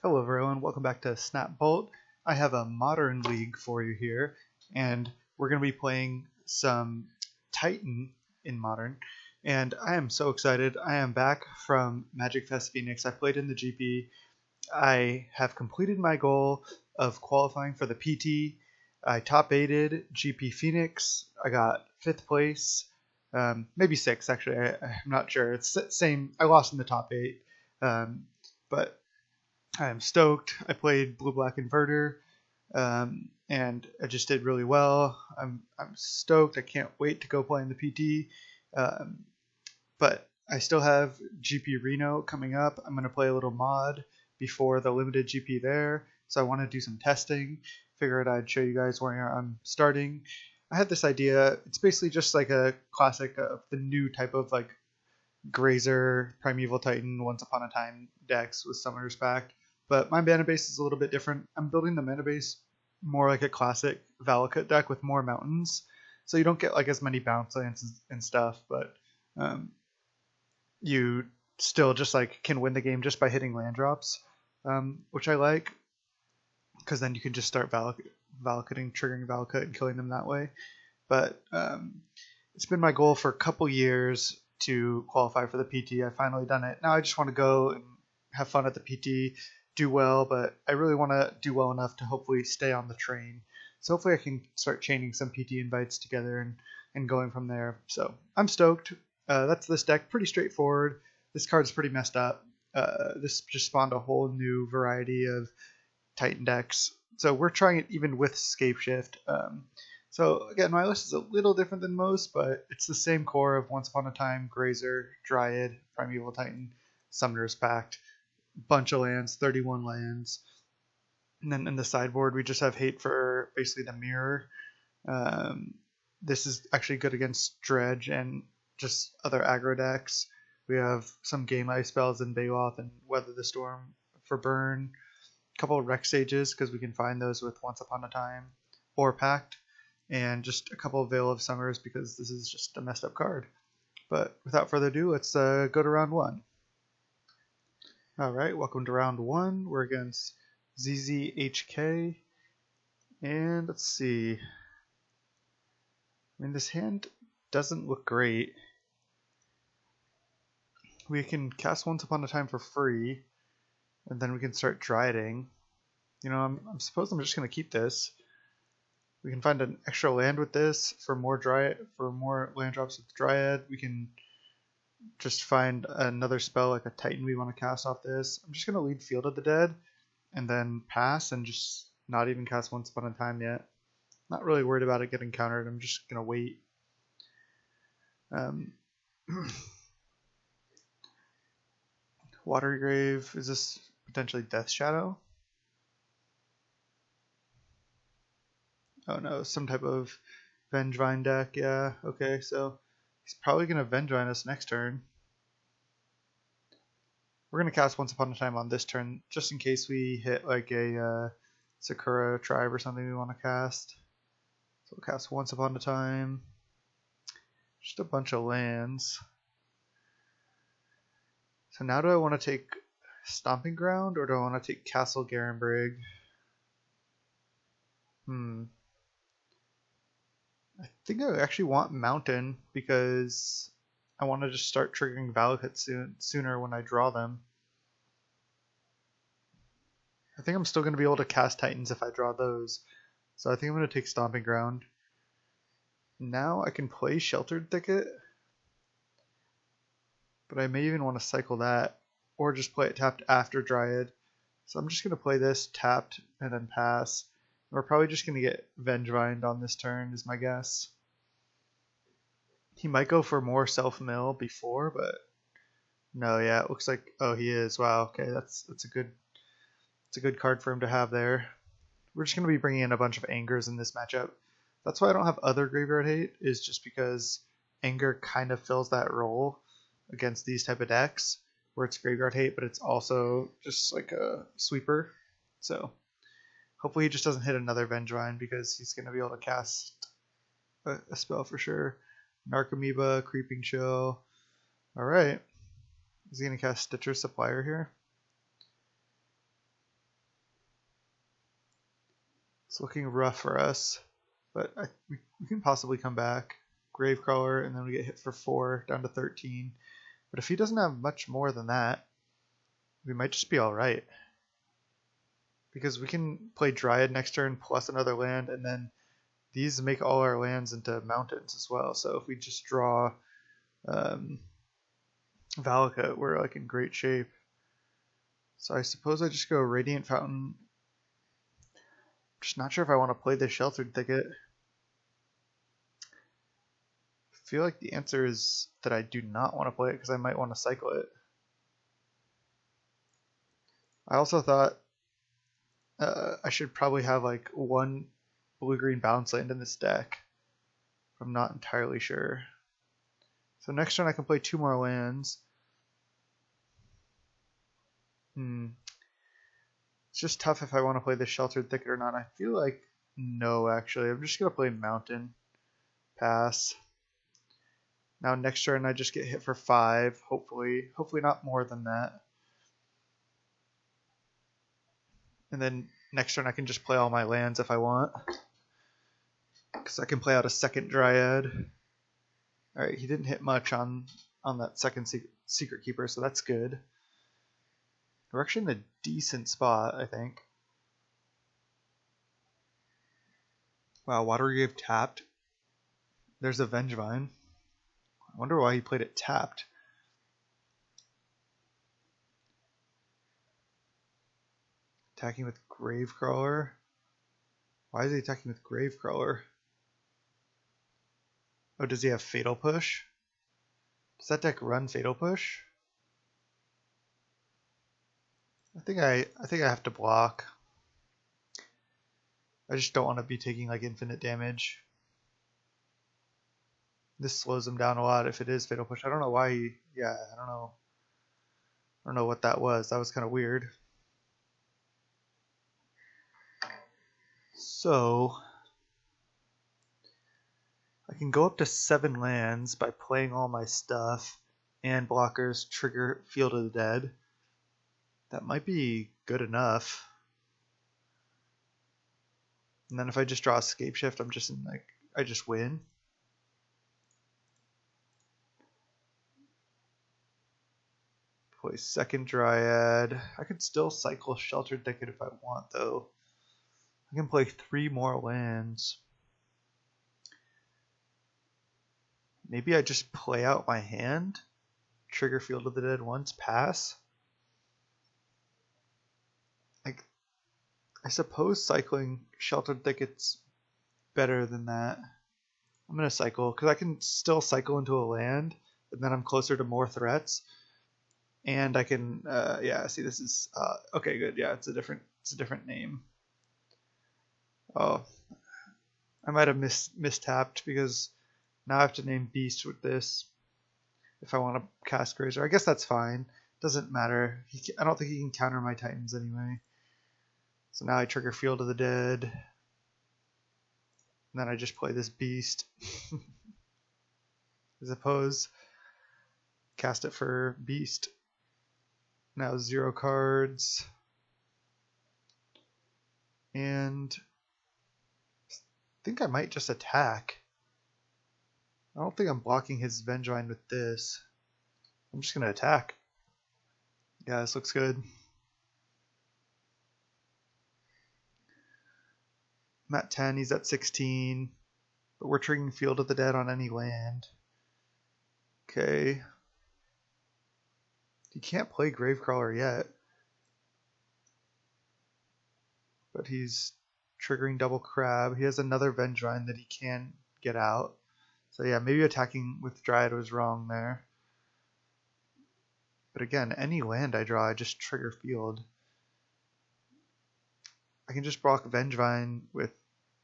Hello everyone, welcome back to Snap Bolt. I have a modern league for you here, and we're going to be playing some Titan in modern, and I am so excited. I am back from Magic Fest Phoenix. I played in the GP. I have completed my goal of qualifying for the PT. I top 8'd GP Phoenix. I got 5th place, maybe 6th actually, I'm not sure. It's the same, I lost in the top 8, but I'm stoked. I played blue-black inverter, and I just did really well. I'm stoked. I can't wait to go play in the PT. But I still have GP Reno coming up. I'm going to play a little mod before the limited GP there. So I want to do some testing. Figured I'd show you guys where I'm starting. I had this idea. It's basically just like a classic of the new type of like Grazer Primeval Titan Once Upon a Time decks with Summoner's Pact. But my mana base is a little bit different. I'm building the mana base more like a classic Valakut deck with more mountains. So you don't get like as many bounce lands and stuff, but you still just like can win the game just by hitting land drops, which I like, because then you can just start Valakutting, triggering Valakut and killing them that way. But it's been my goal for a couple years to qualify for the PT. I've finally done it. Now I just want to go and have fun at the PT, do well, but I really want to do well enough to hopefully stay on the train. So hopefully I can start chaining some PT invites together and going from there. So I'm stoked. That's this deck. Pretty straightforward. This card's pretty messed up. This just spawned a whole new variety of Titan decks. So we're trying it even with Scapeshift. So again, my list is a little different than most, but it's the same core of Once Upon a Time, Grazer, Dryad, Primeval Titan, Summoner's Pact. Bunch of lands, 31 lands. And then in the sideboard, we just have hate for basically the mirror. This is actually good against Dredge and just other aggro decks. We have some game life spells in Baloth and Weather the Storm for burn. A couple of Rex Sages, because we can find those with Once Upon a Time or Pact. And just a couple of Veil of Summers, because this is just a messed up card. But without further ado, let's go to round 1. Alright, welcome to round 1. We're against ZZHK. And let's see. I mean, this hand doesn't look great. We can cast Once Upon a Time for free, and then we can start Dryading. You know, I'm suppose I'm just going to keep this. We can find an extra land with this for more land drops with Dryad. We can just find another spell like a Titan we want to cast off this. I'm just going to lead Field of the Dead and then pass and just not even cast Once Upon a Time yet. Not really worried about it getting countered. I'm just going to wait. Watery Grave. Is this potentially Death Shadow? Oh no, some type of Vengevine deck. Yeah, okay, so he's probably going to Vengevine us next turn. We're going to cast Once Upon a Time on this turn, just in case we hit like a Sakura Tribe or something we want to cast. So we'll cast Once Upon a Time. Just a bunch of lands. So now do I want to take Stomping Ground, or do I want to take Castle Garenbrig? I think I actually want Mountain, because I want to just start triggering Valakut sooner when I draw them. I think I'm still going to be able to cast Titans if I draw those. So I think I'm going to take Stomping Ground. Now I can play Sheltered Thicket. But I may even want to cycle that, or just play it tapped after Dryad. So I'm just going to play this tapped and then pass. We're probably just going to get Vengevined on this turn, is my guess. He might go for more self-mill before, but no, yeah, it looks like, oh, he is. Wow, okay, that's a good card for him to have there. We're just going to be bringing in a bunch of Angers in this matchup. That's why I don't have other Graveyard Hate, is just because Anger kind of fills that role against these type of decks, where it's Graveyard Hate, but it's also just like a sweeper. So hopefully he just doesn't hit another Vengevine, because he's going to be able to cast a spell for sure. Narcomoeba, Creeping Chill. Alright. Is he going to cast Stitcher Supplier here? It's looking rough for us, but we can possibly come back. Gravecrawler, and then we get hit for 4, down to 13. But if he doesn't have much more than that, we might just be alright. Because we can play Dryad next turn plus another land, and then these make all our lands into mountains as well. So if we just draw Valakut, we're like in great shape. So I suppose I just go Radiant Fountain. Just not sure if I want to play the Sheltered Thicket. I feel like the answer is that I do not want to play it because I might want to cycle it. I also thought I should probably have like one blue-green bounce land in this deck. I'm not entirely sure. So next turn I can play 2 more lands. It's just tough if I want to play the Sheltered Thicket or not. I feel like no, actually. I'm just going to play Mountain. Pass. Now next turn I just get hit for 5, hopefully. Hopefully not more than that. And then next turn I can just play all my lands if I want. Because I can play out a second Dryad. Alright, he didn't hit much on that second Secret Keeper, so that's good. We're actually in a decent spot, I think. Wow, Watergrave tapped. There's a Vengevine. I wonder why he played it tapped. Attacking with Gravecrawler. Why is he attacking with Gravecrawler? Oh, does he have Fatal Push? Does that deck run Fatal Push? I think I have to block. I just don't want to be taking like infinite damage. This slows him down a lot if it is Fatal Push. I don't know why he, yeah, I don't know what that was. That was kind of weird. So I can go up to 7 lands by playing all my stuff and blockers trigger Field of the Dead. That might be good enough. And then if I just draw Escape Shift, I'm just in like, I just win. Play second Dryad. I could still cycle Sheltered Thicket if I want though. I can play 3 more lands. Maybe I just play out my hand. Trigger Field of the Dead once, pass. I suppose cycling Sheltered Thicket's better than that. I'm going to cycle, because I can still cycle into a land, and then I'm closer to more threats. And I can, yeah, see this is, okay, good, yeah, it's a different name. Oh, I might have mistapped, because now I have to name Beast with this, if I want to cast Grazer. I guess that's fine, doesn't matter. I don't think he can counter my Titans anyway. So now I trigger Field of the Dead. And then I just play this Beast. I suppose. Cast it for Beast. Now 0 cards. And I think I might just attack. I don't think I'm blocking his Vengevine with this. I'm just going to attack. Yeah, this looks good. I'm at 10, he's at 16, but we're triggering Field of the Dead on any land. Okay. He can't play Gravecrawler yet, but he's triggering Double Crab. He has another Vengevine that he can get out. So yeah, maybe attacking with Dryad was wrong there. But again, any land I draw, I just trigger Field. I can just block Vengevine with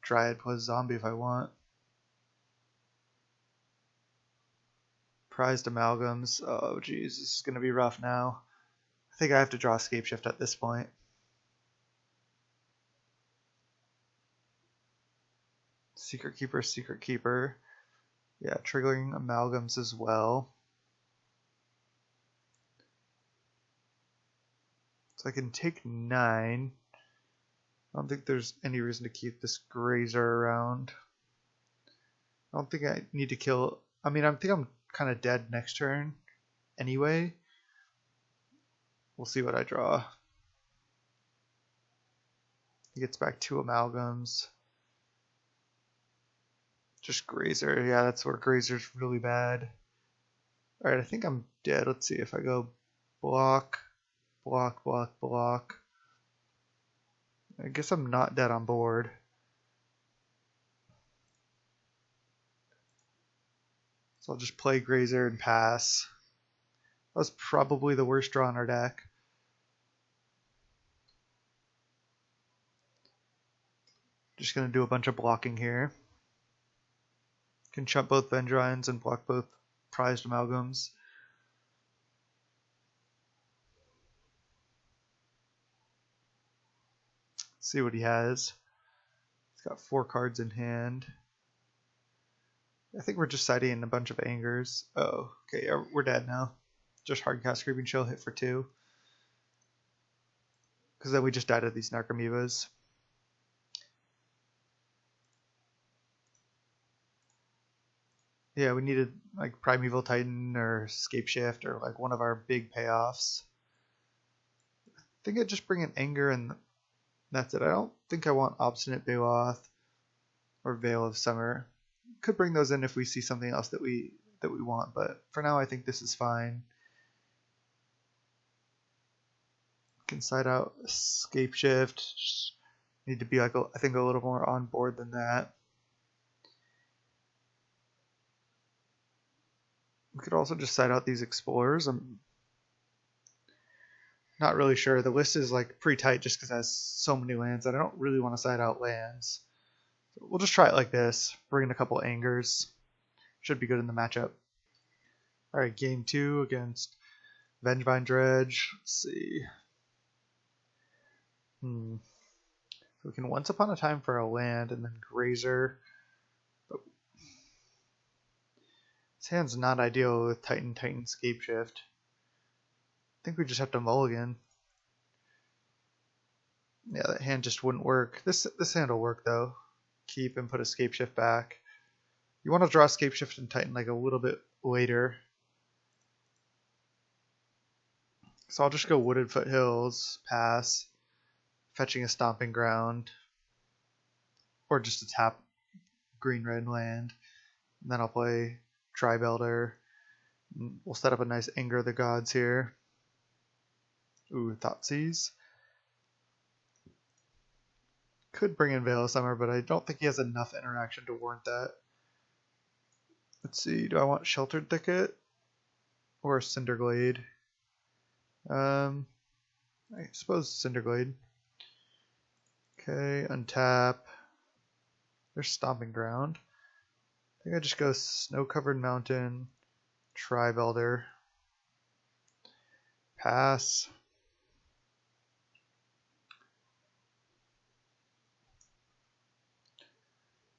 Dryad plus Zombie if I want. Prized Amalgams. Oh geez, this is going to be rough now. I think I have to draw Escape Shift at this point. Secret Keeper, Secret Keeper. Yeah, triggering Amalgams as well. So I can take 9. I don't think there's any reason to keep this Grazer around. I don't think I need to kill... I mean, I think I'm kind of dead next turn anyway. We'll see what I draw. He gets back 2 amalgams. Just Grazer. Yeah, that's where Grazer's really bad. Alright, I think I'm dead. Let's see if I go block, block, block, block. I guess I'm not dead on board. So I'll just play Grazer and pass. That was probably the worst draw in our deck. Just going to do a bunch of blocking here. Can chump both Vendrines and block both prized amalgams. Let's see what he has. He's got 4 cards in hand. I think we're just siding in a bunch of angers. Oh, okay, yeah, we're dead now. Just hardcast Creeping Chill, hit for 2. Because then we just died of these Narcomoebas. Yeah, we needed like Primeval Titan or Scapeshift or like one of our big payoffs. I think I'd just bring in Anger and that's it. I don't think I want Obstinate Baloth or Veil of Summer. Could bring those in if we see something else that we want, but for now I think this is fine. Can side out Scapeshift. Just need to be like I think a little more on board than that. We could also just side out these Explorers. I'm not really sure. The list is like pretty tight just because it has so many lands that I don't really want to side out lands. So we'll just try it like this. Bring in a couple Angers. Should be good in the matchup. Alright, game 2 against Vengevine Dredge. Let's see. So we can Once Upon a Time for a land and then Grazer. But this hand's not ideal with Titan, Scapeshift. I think we just have to mulligan. Yeah, that hand just wouldn't work. This hand will work though. Keep and put a Scapeshift back. You want to draw Scapeshift and Titan like a little bit later. So I'll just go Wooded Foothills, pass, fetching a Stomping Ground, or just a tap green-red land. And then I'll play Tribelder. We'll set up a nice Anger of the Gods here. Ooh, Thoughtseize. Could bring in Veil of Summer, but I don't think he has enough interaction to warrant that. Let's see, do I want Sheltered Thicket or Cinder Glade? I suppose Cinder Glade. Okay, untap. There's Stomping Ground. I think I just go Snow-Covered Mountain, Tribelder, pass.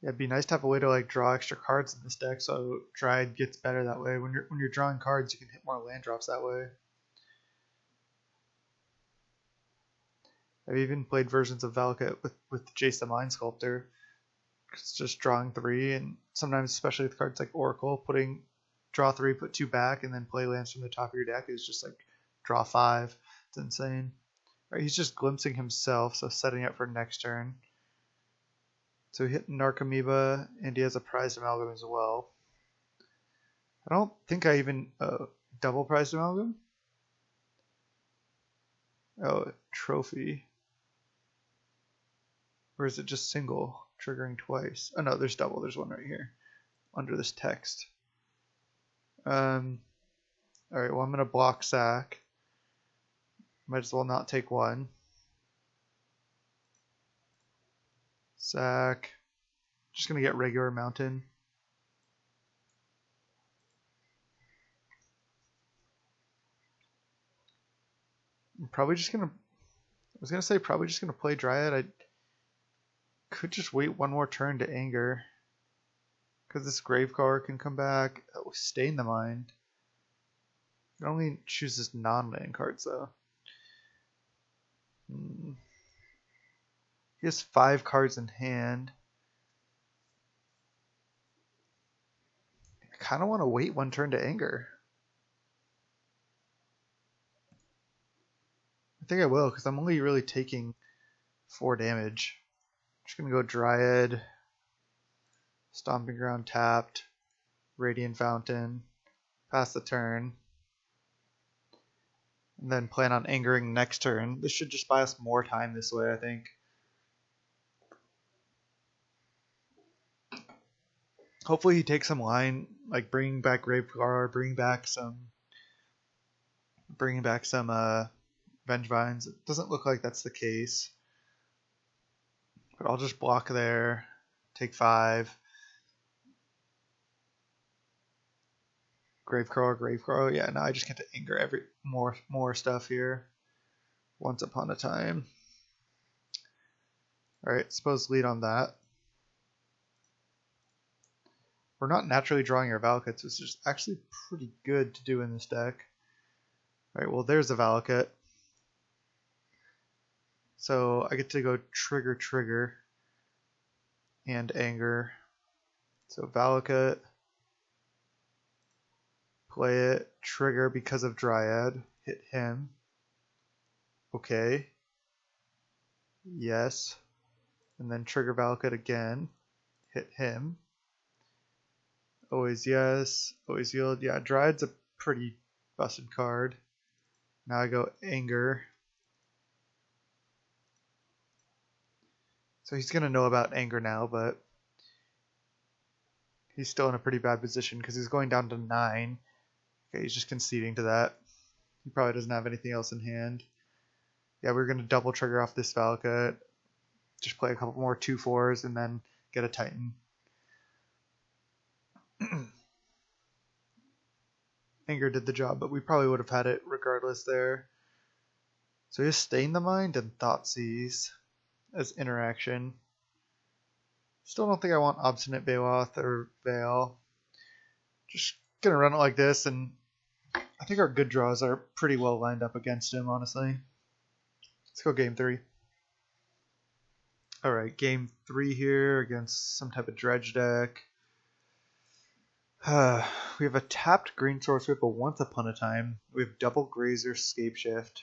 Yeah, it'd be nice to have a way to like draw extra cards in this deck, so Dryad gets better that way. When you're drawing cards, you can hit more land drops that way. I've even played versions of Valakut with Jace the Mind Sculptor. It's just drawing 3, and sometimes, especially with cards like Oracle, draw 3, put 2 back, and then play lands from the top of your deck is just like draw 5. It's insane. Right, he's just glimpsing himself, so setting up for next turn. So he hit Narcomoeba, and he has a prized amalgam as well. I don't think I even double prized amalgam. Oh, trophy. Or is it just single, triggering twice? Oh no, there's double. There's one right here under this text. Alright, well I'm going to block sack. Might as well not take 1. Sack. Just going to get regular Mountain. I'm probably just going to... I was going to say probably just going to play Dryad. I could just wait one more turn to Anger. Because this Gravecar can come back. Oh, Stain the Mind. It only chooses non-land cards though. He has 5 cards in hand. I kind of want to wait one turn to anger. I think I will, because I'm only really taking 4 damage. I'm just going to go Dryad, Stomping Ground tapped, Radiant Fountain, pass the turn, and then plan on angering next turn. This should just buy us more time this way, I think. Hopefully he takes some line, like bringing back Graveguard, bringing back some Vengevines. It doesn't look like that's the case. But I'll just block there, take 5. Gravecrawler. Yeah, now I just get to anger every more stuff here. Once upon a time. Alright, suppose lead on that. We're not naturally drawing our Valakuts, which is actually pretty good to do in this deck. Alright, well there's a Valakut. So I get to go trigger, and anger. So Valakut, play it, trigger because of Dryad, hit him. Okay. Yes. And then trigger Valakut again, hit him. Always yes, always yield. Yeah, Dryad's a pretty busted card. Now I go anger. So he's going to know about anger now, but he's still in a pretty bad position because he's going down to 9. Okay, he's just conceding to that. He probably doesn't have anything else in hand. Yeah, we're going to double trigger off this Valakut. Just play a couple more 2/4s and then get a Titan. Anger did the job, but we probably would have had it regardless there. So he has Stain the Mind and Thoughtseize as interaction. Still don't think I want Obstinate Baloth or Veil. Just gonna run it like this, and I think our good draws are pretty well lined up against him, honestly. Let's go game 3. Alright, game 3 here against some type of dredge deck. We have a tapped green source. We have a Once Upon a Time. We have double Grazer Scapeshift.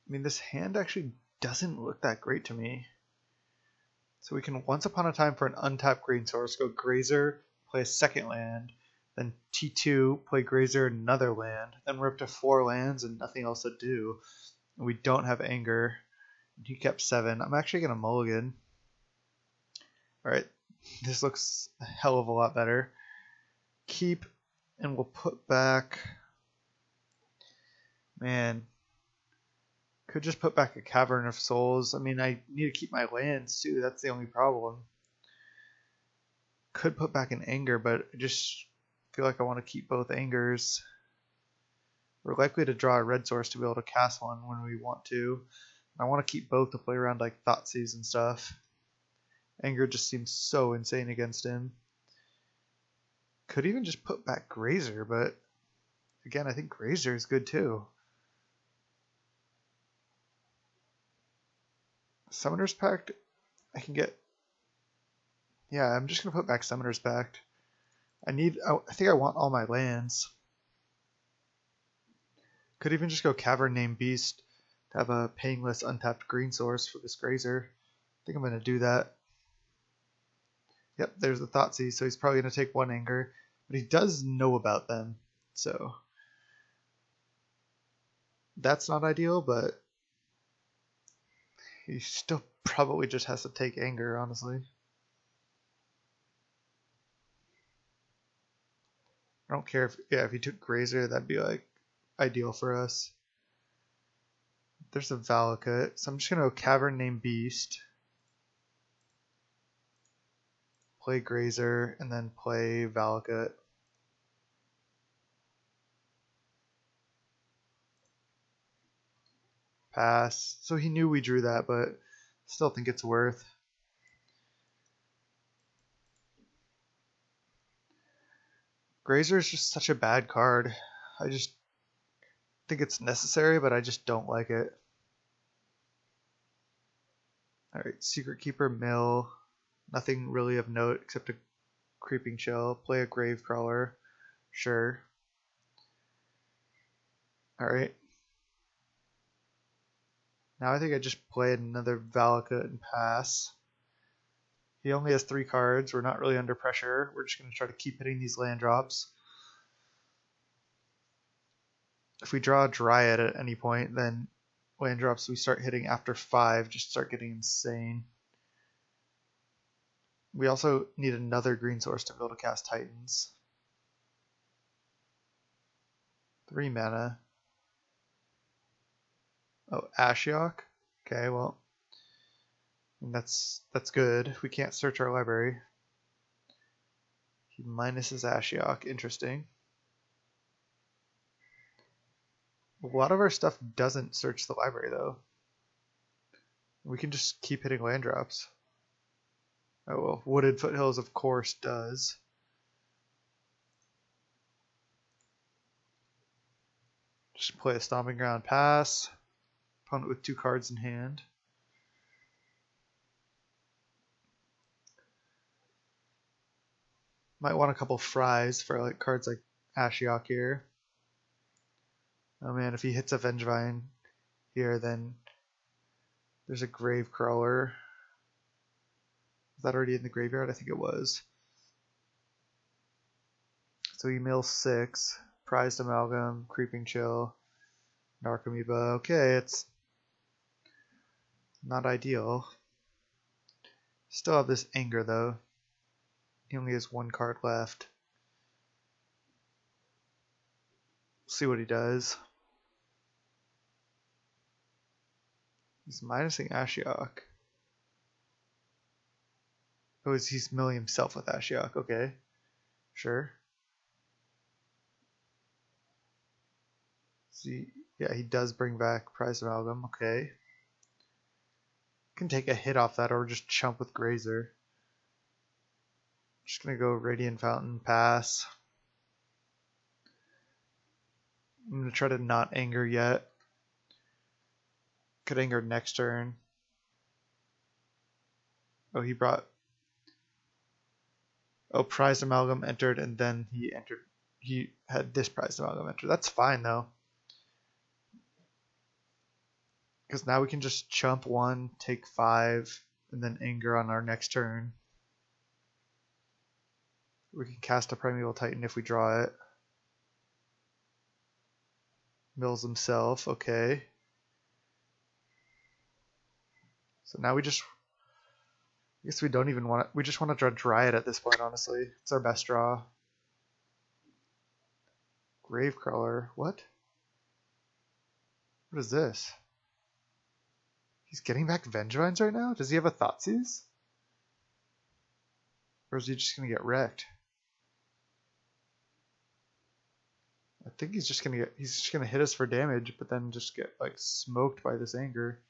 I mean, this hand actually doesn't look that great to me. So we can Once Upon a Time for an untapped green source, go Grazer, play a second land, then T2, play Grazer, another land, then we're up to 4 lands and nothing else to do. And we don't have anger. He kept 7. I'm actually going to mulligan. Alright, this looks a hell of a lot better. Keep, and we'll put back... Man, could just put back a Cavern of Souls. I mean, I need to keep my lands too. That's the only problem. Could put back an anger, but I just feel like I want to keep both angers. We're likely to draw a red source to be able to cast one when we want to. I want to keep both to play around like Thoughtseize and stuff. Anger just seems so insane against him. Could even just put back Grazer, but again, I think Grazer is good too. Summoner's Pact, I can get... Yeah, I'm just going to put back Summoner's Pact. I think I want all my lands. Could even just go Cavern named Beast to have a payingless untapped green source for this Grazer. I think I'm going to do that. Yep, there's the Thoughtseize, so he's probably going to take 1 anger. But he does know about them, so... That's not ideal, but... He still probably just has to take anger, honestly. I don't care if he took Grazer, that'd be like ideal for us. There's a Valakut, so I'm just gonna go Cavern named Beast. Play Grazer, and then play Valakut. Pass. So he knew we drew that, but still think it's worth. Grazer is just such a bad card. I just think it's necessary, but I just don't like it. Alright, Secret Keeper, mill. Nothing really of note except a Creeping Shell. Play a Grave Crawler. Sure. Alright. Now I think I just play another Valakut and pass. He only has 3 cards. We're not really under pressure. We're just going to try to keep hitting these land drops. If we draw a Dryad at any point, then land drops we start hitting after 5 just start getting insane. We also need another green source to be able to cast Titans. 3 mana. Oh, Ashiok? Okay, well, that's good. We can't search our library. He minuses Ashiok. Interesting. A lot of our stuff doesn't search the library, though. We can just keep hitting land drops. Oh well, Wooded Foothills, of course, does. Just play a Stomping Ground, pass. Opponent with 2 cards in hand. Might want a couple fries for like cards like Ashiok here. Oh man, if he hits a Vengevine here, then there's a Grave Crawler. Was that already in the graveyard? I think it was. So he mills 6. Prized Amalgam, Creeping Chill, Narcomoeba. Okay, it's not ideal. Still have this Anger though. He only has 1 card left. See what he does. He's minusing Ashiok. Oh, he's milling himself with Ashiok. Okay. Sure. See, yeah, he does bring back Prized Amalgam. Okay. Can take a hit off that or just chump with Grazer. Just gonna go Radiant Fountain, pass. I'm gonna try to not anger yet. Could anger next turn. Oh, he brought. Oh, Prized Amalgam entered, and then he entered. He had this Prized Amalgam enter. That's fine though, because now we can just chump 1, take 5, and then anger on our next turn. We can cast a Primeval Titan if we draw it. Mills himself. Okay. So now we just, I guess we don't even want to, we just want to draw Dryad at this point, honestly. It's our best draw. Gravecrawler, what? What is this? He's getting back Vengevines right now? Does he have a Thoughtseize? Or is he just going to get wrecked? I think he's just going to hit us for damage, but then just get like smoked by this anger.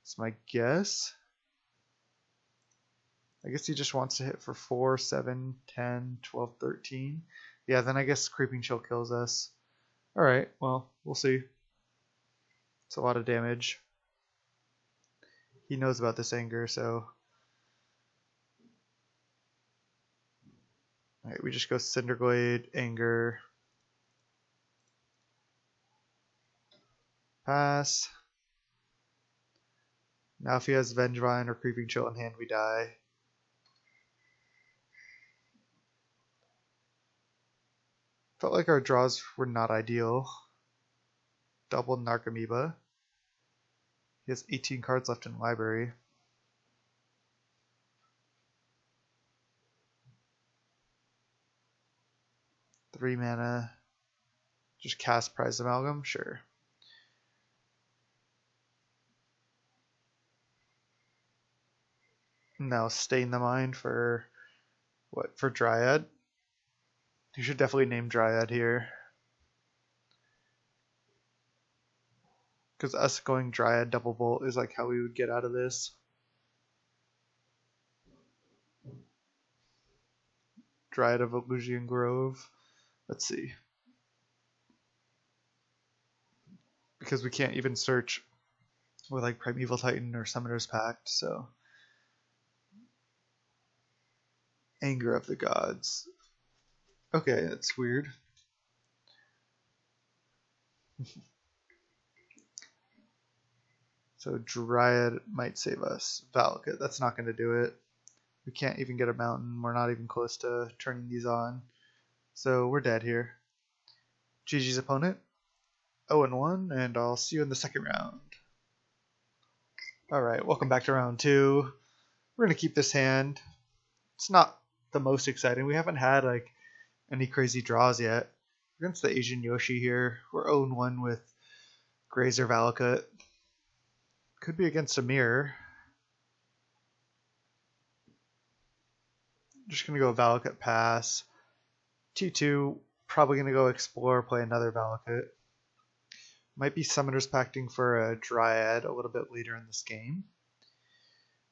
That's my guess. I guess he just wants to hit for 4, 7, 10, 12, 13. Yeah, then I guess Creeping Chill kills us. Alright, well, we'll see. It's a lot of damage. He knows about this anger, so... Alright, we just go Cinder Glade, anger. Pass. Now if he has Vengevine or Creeping Chill in hand, we die. Felt like our draws were not ideal. Double Narcomoeba. He has 18 cards left in the library. Three mana. Just cast Prized Amalgam? Sure. Now Stain the Mind for what? For Dryad? You should definitely name Dryad here. Because us going Dryad Double Bolt is like how we would get out of this. Dryad of Illusion Grove. Let's see. Because we can't even search Or like Primeval Titan or Summoner's Pact, so. Anger of the Gods. Okay, that's weird. So Dryad might save us. Valakut, that's not going to do it. We can't even get a mountain. We're not even close to turning these on. So we're dead here. GG's opponent. 0-1, and I'll see you in the second round. Alright, welcome back to round 2. We're going to keep this hand. It's not the most exciting. We haven't had like any crazy draws yet. Against the Asian Yoshi here. We're 0-1 with Grazer Valakut. Could be against a mirror. Just going to go Valakut pass. T2, probably going to go explore, play another Valakut. Might be Summoner's Pacting for a Dryad a little bit later in this game.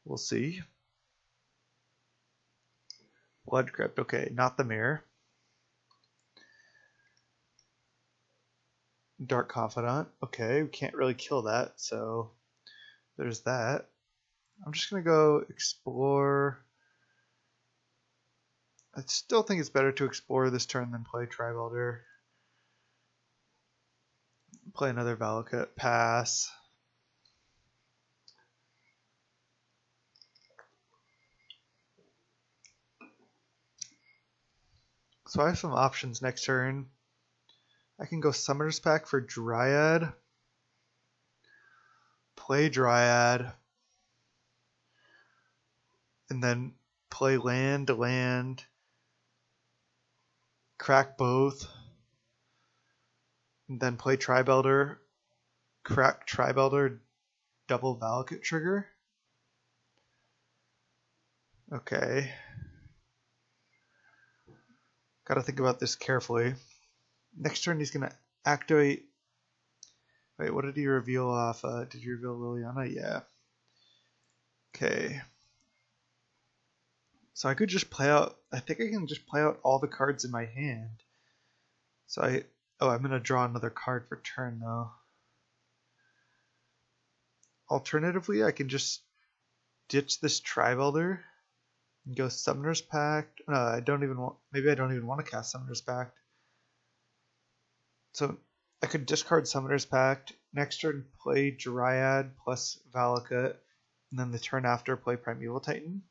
We'll see. Blood Crypt, okay, not the mirror. Dark Confidant, okay, we can't really kill that, so there's that. I'm just going to go explore. I still think it's better to explore this turn than play Tribe Elder. Play another Valakut, pass. So I have some options next turn. I can go Summoner's Pact for Dryad. Play Dryad. And then play land. Crack both. And then play Tribe Elder. Crack Tribe Elder. Double Valakut trigger. Okay. Gotta think about this carefully. Next turn he's gonna activate. Wait, what did he reveal off? Did he reveal Liliana? Yeah. Okay. So I could just play out. I think I can just play out all the cards in my hand. So I'm gonna draw another card for turn though. Alternatively, I can just ditch this Tribe Elder and go Summoner's Pact. Maybe I don't even want to cast Summoner's Pact. So I could discard Summoner's Pact. Next turn, play Dryad plus Valakut. And then the turn after, play Primeval Titan.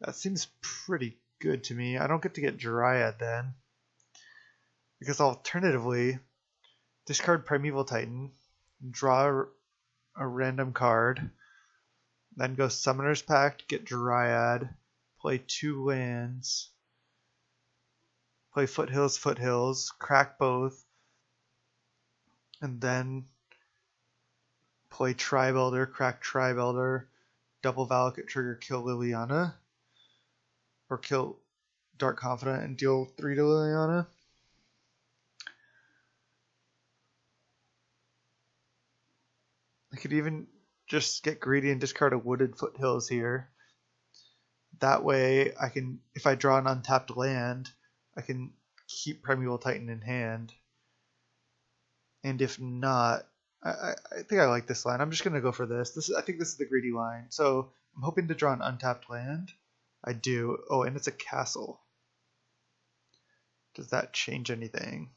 That seems pretty good to me. I don't get to get Dryad then. Because alternatively, discard Primeval Titan, draw a random card, then go Summoner's Pact, get Dryad, play 2 lands, play Foothills, crack both, and then play Tribe Elder, crack Tribe Elder, double Valakut trigger, kill Liliana, or kill Dark Confidant and deal 3 to Liliana. I could even just get greedy and discard a Wooded Foothills here. That way, I can, if I draw an untapped land, I can keep Primeval Titan in hand. And if not, I think I like this line. I'm just going to go for this. I think this is the greedy line. So I'm hoping to draw an untapped land. I do. Oh, and it's a castle. Does that change anything?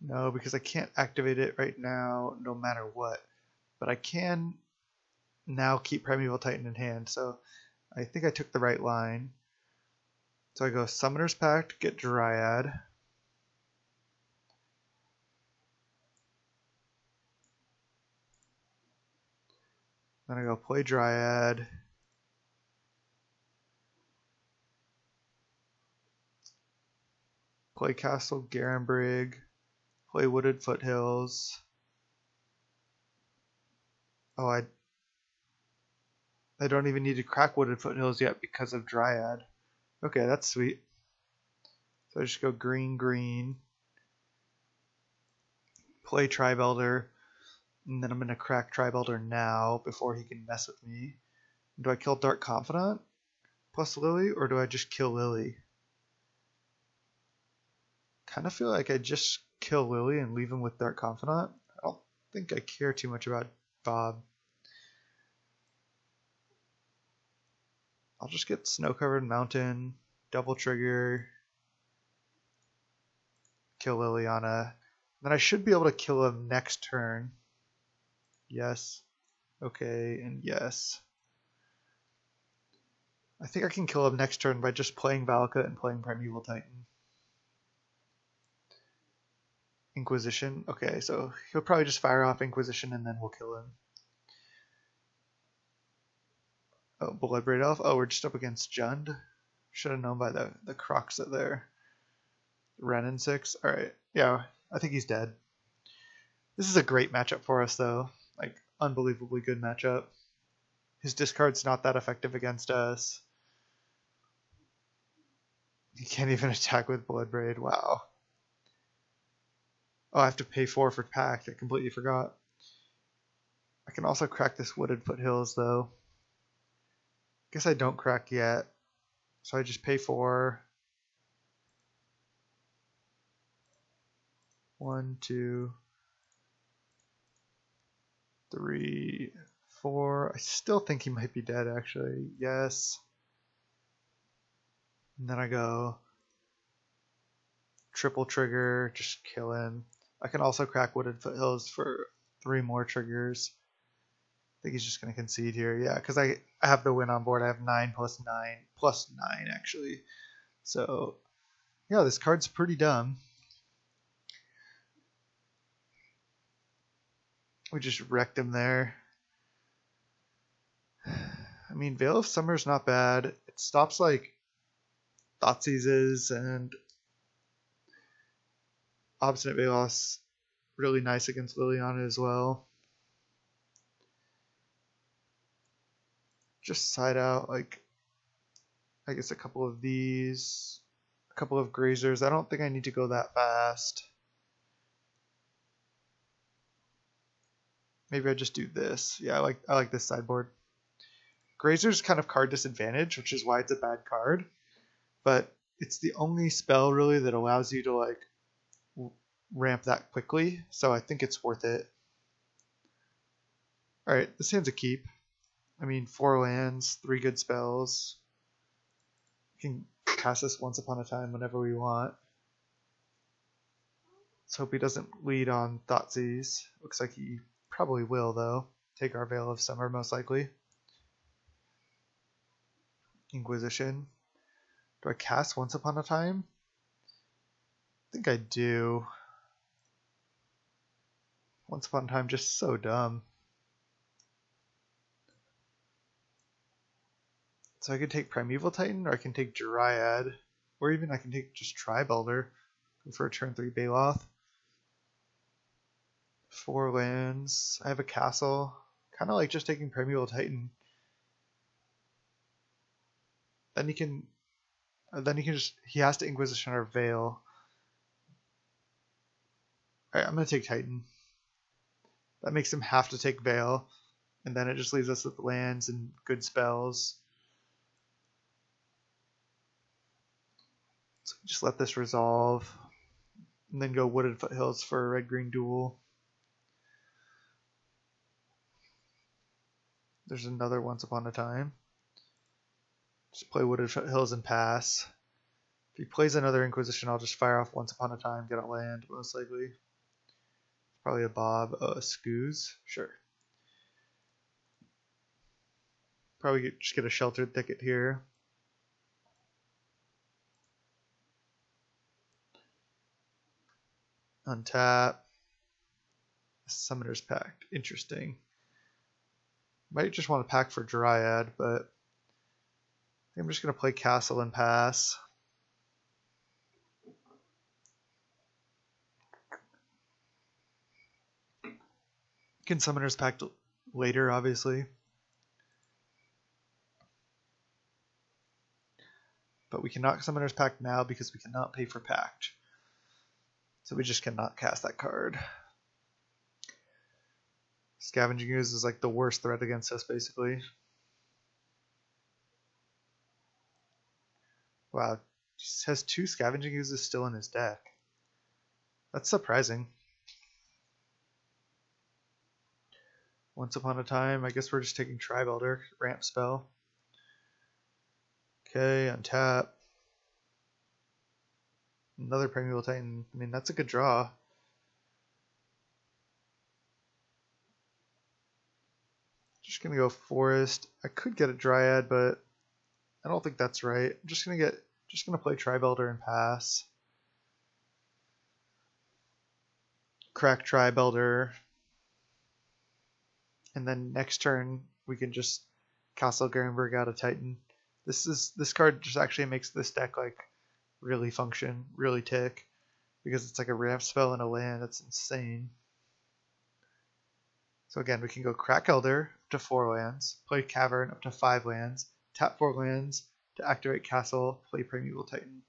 No, because I can't activate it right now no matter what. But I can now keep Primeval Titan in hand. So I think I took the right line. So I go Summoner's Pact, get Dryad. Then I go play Dryad. Play Castle Garenbrig. Play Wooded Foothills. Oh, I don't even need to crack Wooded Foothills yet because of Dryad. Okay, that's sweet. So I just go green. Play Tribe Elder. And then I'm going to crack Tribe Elder now before he can mess with me. Do I kill Dark Confidant plus Lily, or do I just kill Lily? Kind of feel like I just kill Lily and leave him with Dark Confidant. think I care too much about Bob. I'll just get Snow-Covered Mountain, double trigger, kill Liliana. Then I should be able to kill him next turn. Yes. Okay, and yes. I think I can kill him next turn by just playing Valakut and playing Primeval Titan. Inquisition. Okay, so he'll probably just fire off Inquisition and then we'll kill him. Oh, Bloodbraid Elf. Oh, we're just up against Jund. Should have known by the Croxa there. Ren and 6. Alright, yeah, I think he's dead. This is a great matchup for us, though. Like, unbelievably good matchup. His discard's not that effective against us. He can't even attack with Bloodbraid. Wow. Oh, I have to pay 4 for Pact. I completely forgot. I can also crack this Wooded Foothills, though. Guess I don't crack yet. So I just pay 4. 1, 2, 3, 4. I still think he might be dead, actually. Yes. And then I go triple trigger, just kill him. I can also crack Wooded Foothills for 3 more triggers. I think he's just going to concede here. Yeah, because I have the win on board. I have 9 plus 9 plus 9, actually. So, yeah, this card's pretty dumb. We just wrecked him there. I mean, Veil of Summer's not bad. It stops, like, Thoughtseizes and Obstinate Velos. Really nice against Liliana as well. Just side out, like, I guess a couple of these, a couple of Grazers. I don't think I need to go that fast. Maybe I just do this. Yeah, I like this sideboard. Grazer's kind of card disadvantage, which is why it's a bad card. But it's the only spell really that allows you to like ramp that quickly. So I think it's worth it. All right, this hand's a keep. I mean, 4 lands, 3 good spells. We can cast this once upon a time whenever we want. Let's hope he doesn't lead on Thoughtseize. Looks like he probably will, though. Take our Veil of Summer, most likely. Inquisition. Do I cast Once Upon a Time? I think I do. Once Upon a Time, just so dumb. So I could take Primeval Titan, or I can take Dryad, or even I can take just Tribelder. Go for a turn 3 Baloth. 4 lands. I have a castle. Kind of like just taking Primeval Titan. Then he can just, he has to Inquisition or Veil. Alright, I'm going to take Titan. That makes him have to take Veil. And then it just leaves us with lands and good spells. So just let this resolve. And then go Wooded Foothills for a red-green duel. There's another Once Upon a Time. Just play Wooded Foothills and pass. If he plays another Inquisition, I'll just fire off Once Upon a Time, get a land, most likely. Probably a Bob. A Scooz? Sure. Probably just get a Sheltered Thicket here. Untap. Summoner's Pact. Interesting. Might just want to pack for Dryad, but I think I'm just going to play Castle and pass. Can Summoner's Pact later, obviously. But we cannot Summoner's Pact now because we cannot pay for Pact. So we just cannot cast that card. Scavenging Ooze is like the worst threat against us, basically. Wow, just has 2 Scavenging Oozes still in his deck. That's surprising. Once upon a time, I guess we're just taking Tribe Elder, ramp spell. Okay, untap. Another Primeval Titan. I mean, that's a good draw. Just gonna go Forest. I could get a Dryad, but I don't think that's right. I'm just gonna play Tribe Elder and pass. Crack Tribe Elder. And then next turn we can just Castle Garenbrig out a Titan. This card just actually makes this deck like really function, really tick, because it's like a ramp spell and a land. That's insane. So again, we can go Crack Elder up to 4 lands, play Cavern up to 5 lands, tap 4 lands to activate Castle, play Primeval Titan.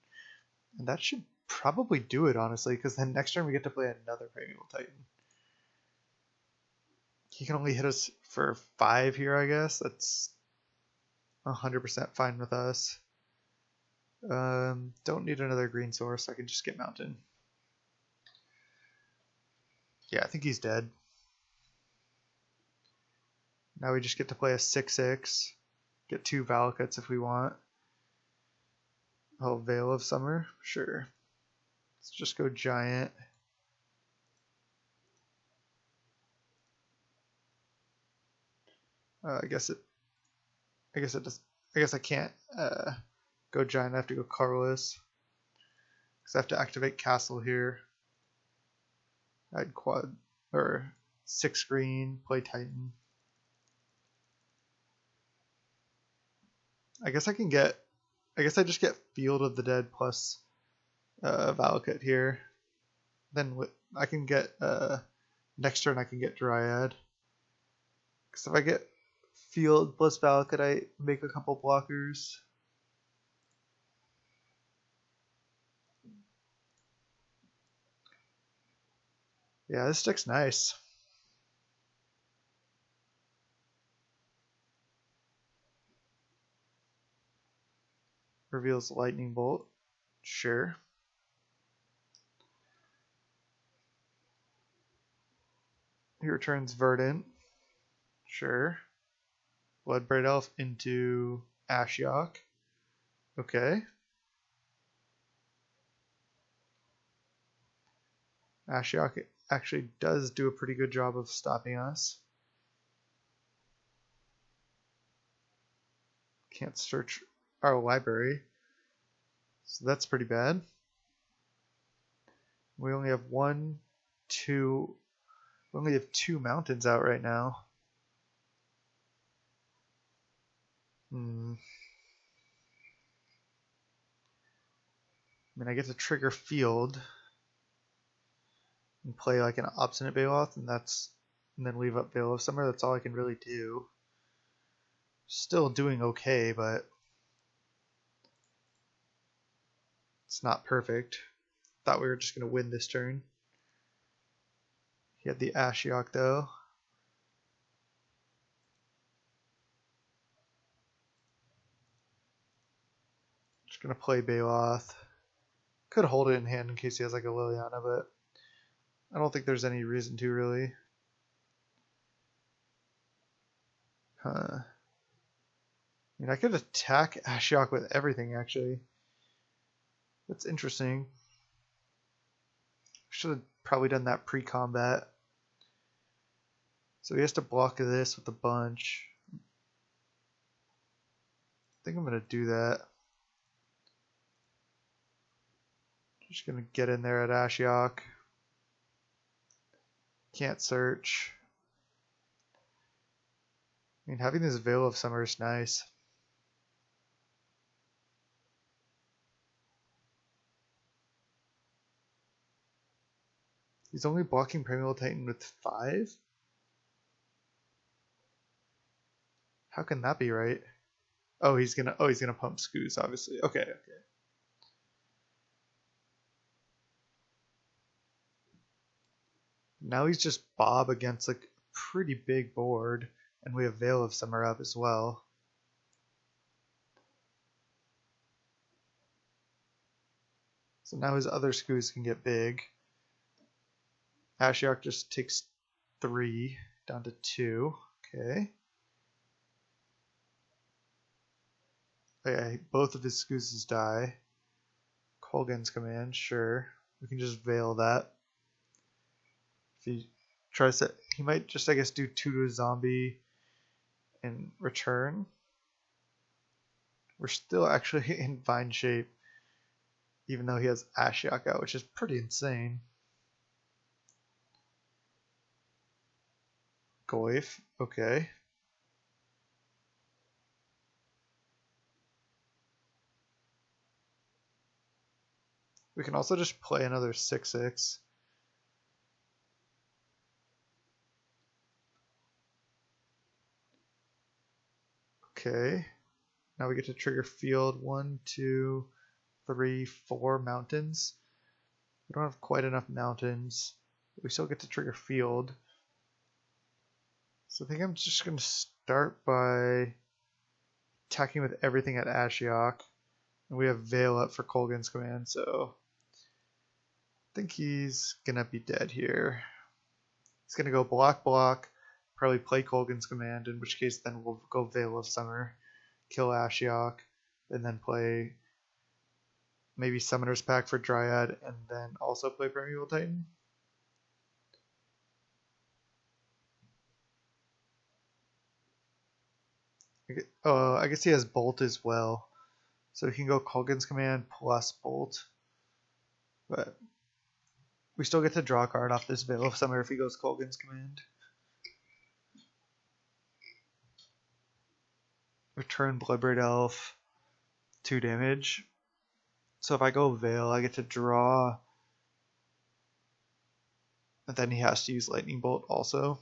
And that should probably do it, honestly, because then next turn we get to play another Primeval Titan. He can only hit us for 5 here, I guess. That's 100% fine with us. Don't need another green source. I can just get Mountain. Yeah, I think he's dead. Now we just get to play a 6/6. Get 2 Valakuts if we want. Oh, Veil of Summer? Sure. Let's just go Giant. I guess I can't go Giant. I have to go Colorless because I have to activate Castle here. I'd quad or 6 green, play Titan. I guess I just get Field of the Dead plus Valakut here. Then I can get next turn I can get Dryad. Because if I get Field plus Valakut, I make a couple blockers. Yeah, this deck's nice. Reveals Lightning Bolt. Sure. He returns Verdant. Sure. Bloodbraid Elf into Ashiok. Okay. Ashiok actually does do a pretty good job of stopping us. Can't search our library. So that's pretty bad. We only have we only have 2 mountains out right now. I mean, I get to trigger Field and play like an Obstinate Baloth, and then leave up Veil of Summer. That's all I can really do. Still doing okay, but it's not perfect. Thought we were just going to win this turn. He had the Ashiok though. Just going to play Baloth. Could hold it in hand in case he has like a Liliana, but I don't think there's any reason to really. I mean, I could attack Ashiok with everything actually. That's interesting. Should have probably done that pre-combat. So he has to block this with a bunch. I think I'm going to do that. Just going to get in there at Ashiok. Can't search. I mean, having this Veil of Summer is nice. He's only blocking Primeval Titan with 5? How can that be right? Oh, he's gonna pump Scoos, obviously. Okay. Now he's just Bob against like a pretty big board, and we have Veil of Summer up as well. So now his other Scoos can get big. Ashiok just takes 3 down to 2. Okay. Okay, both of his Scoozes die. Colgan's command, sure. We can just veil that. If he tries to, he might just, I guess, do 2 to a zombie in return. We're still actually in fine shape, even though he has Ashiok out, which is pretty insane. Goyf, okay. We can also just play another 6/6. Okay. Now we get to trigger field 1, 2, 3, 4 mountains. We don't have quite enough mountains. But we still get to trigger field. So I think I'm just going to start by attacking with everything at Ashiok. And we have Veil up for Colgan's command, so I think he's going to be dead here. He's going to go block, probably play Colgan's command, in which case then we'll go Veil of Summer, kill Ashiok, and then play maybe Summoner's Pact for Dryad, and then also play Primeval Titan. I guess he has Bolt as well. So he can go Colgan's command plus Bolt. But we still get to draw a card off this Veil of Summer if he goes Colgan's command. Return Bloodbraid Elf, 2 damage. So if I go Veil, I get to draw. And then he has to use Lightning Bolt also.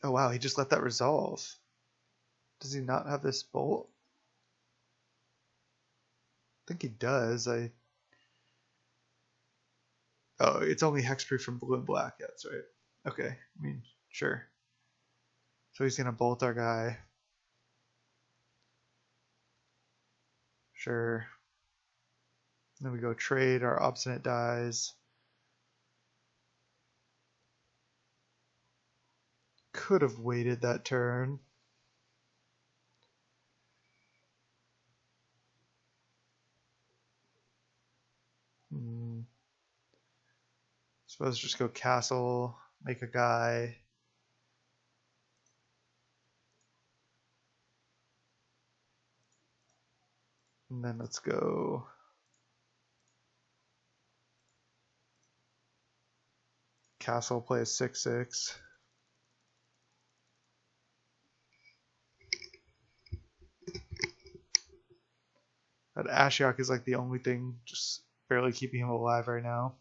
Oh wow, he just let that resolve. Does he not have this bolt? I think he does. Oh, it's only hexproof from blue and black. Yeah, that's right. Okay, I mean, sure. So he's gonna bolt our guy. Sure. Then we go trade, our Obstinate dies. Could have waited that turn. Suppose just go castle, make a guy. And then let's go castle, play a 6/6. That Ashiok is like the only thing just barely keeping him alive right now.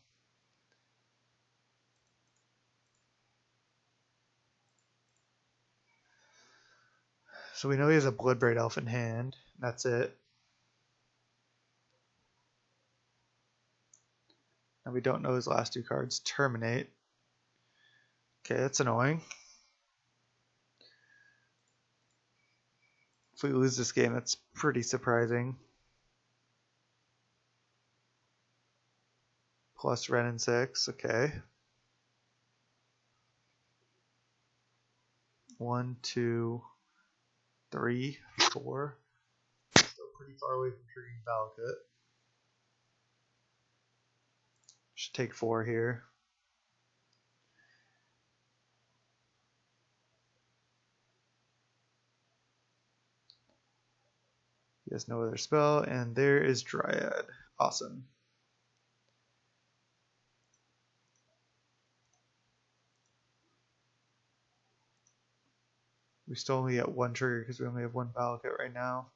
So we know he has a Bloodbraid Elf in hand. That's it. And we don't know his last 2 cards. Terminate. Okay, that's annoying. If we lose this game, that's pretty surprising. Plus Ren and 6, okay. 1, 2, 3, 4. Still pretty far away from triggering Valakut. Should take 4 here. He has no other spell, and there is Dryad. Awesome. We still only get 1 trigger because we only have 1 Valakut right now.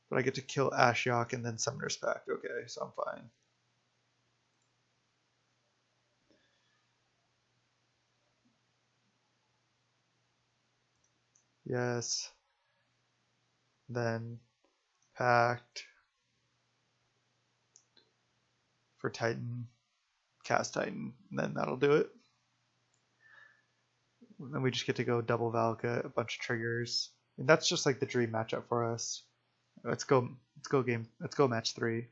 But I get to kill Ashiok and then Summoner's Pact. Okay, so I'm fine. Yes. Then Pact for Titan. Cast Titan. And then that'll do it. And then we just get to go double Valakut, a bunch of triggers. And that's just like the dream matchup for us. Let's go match 3.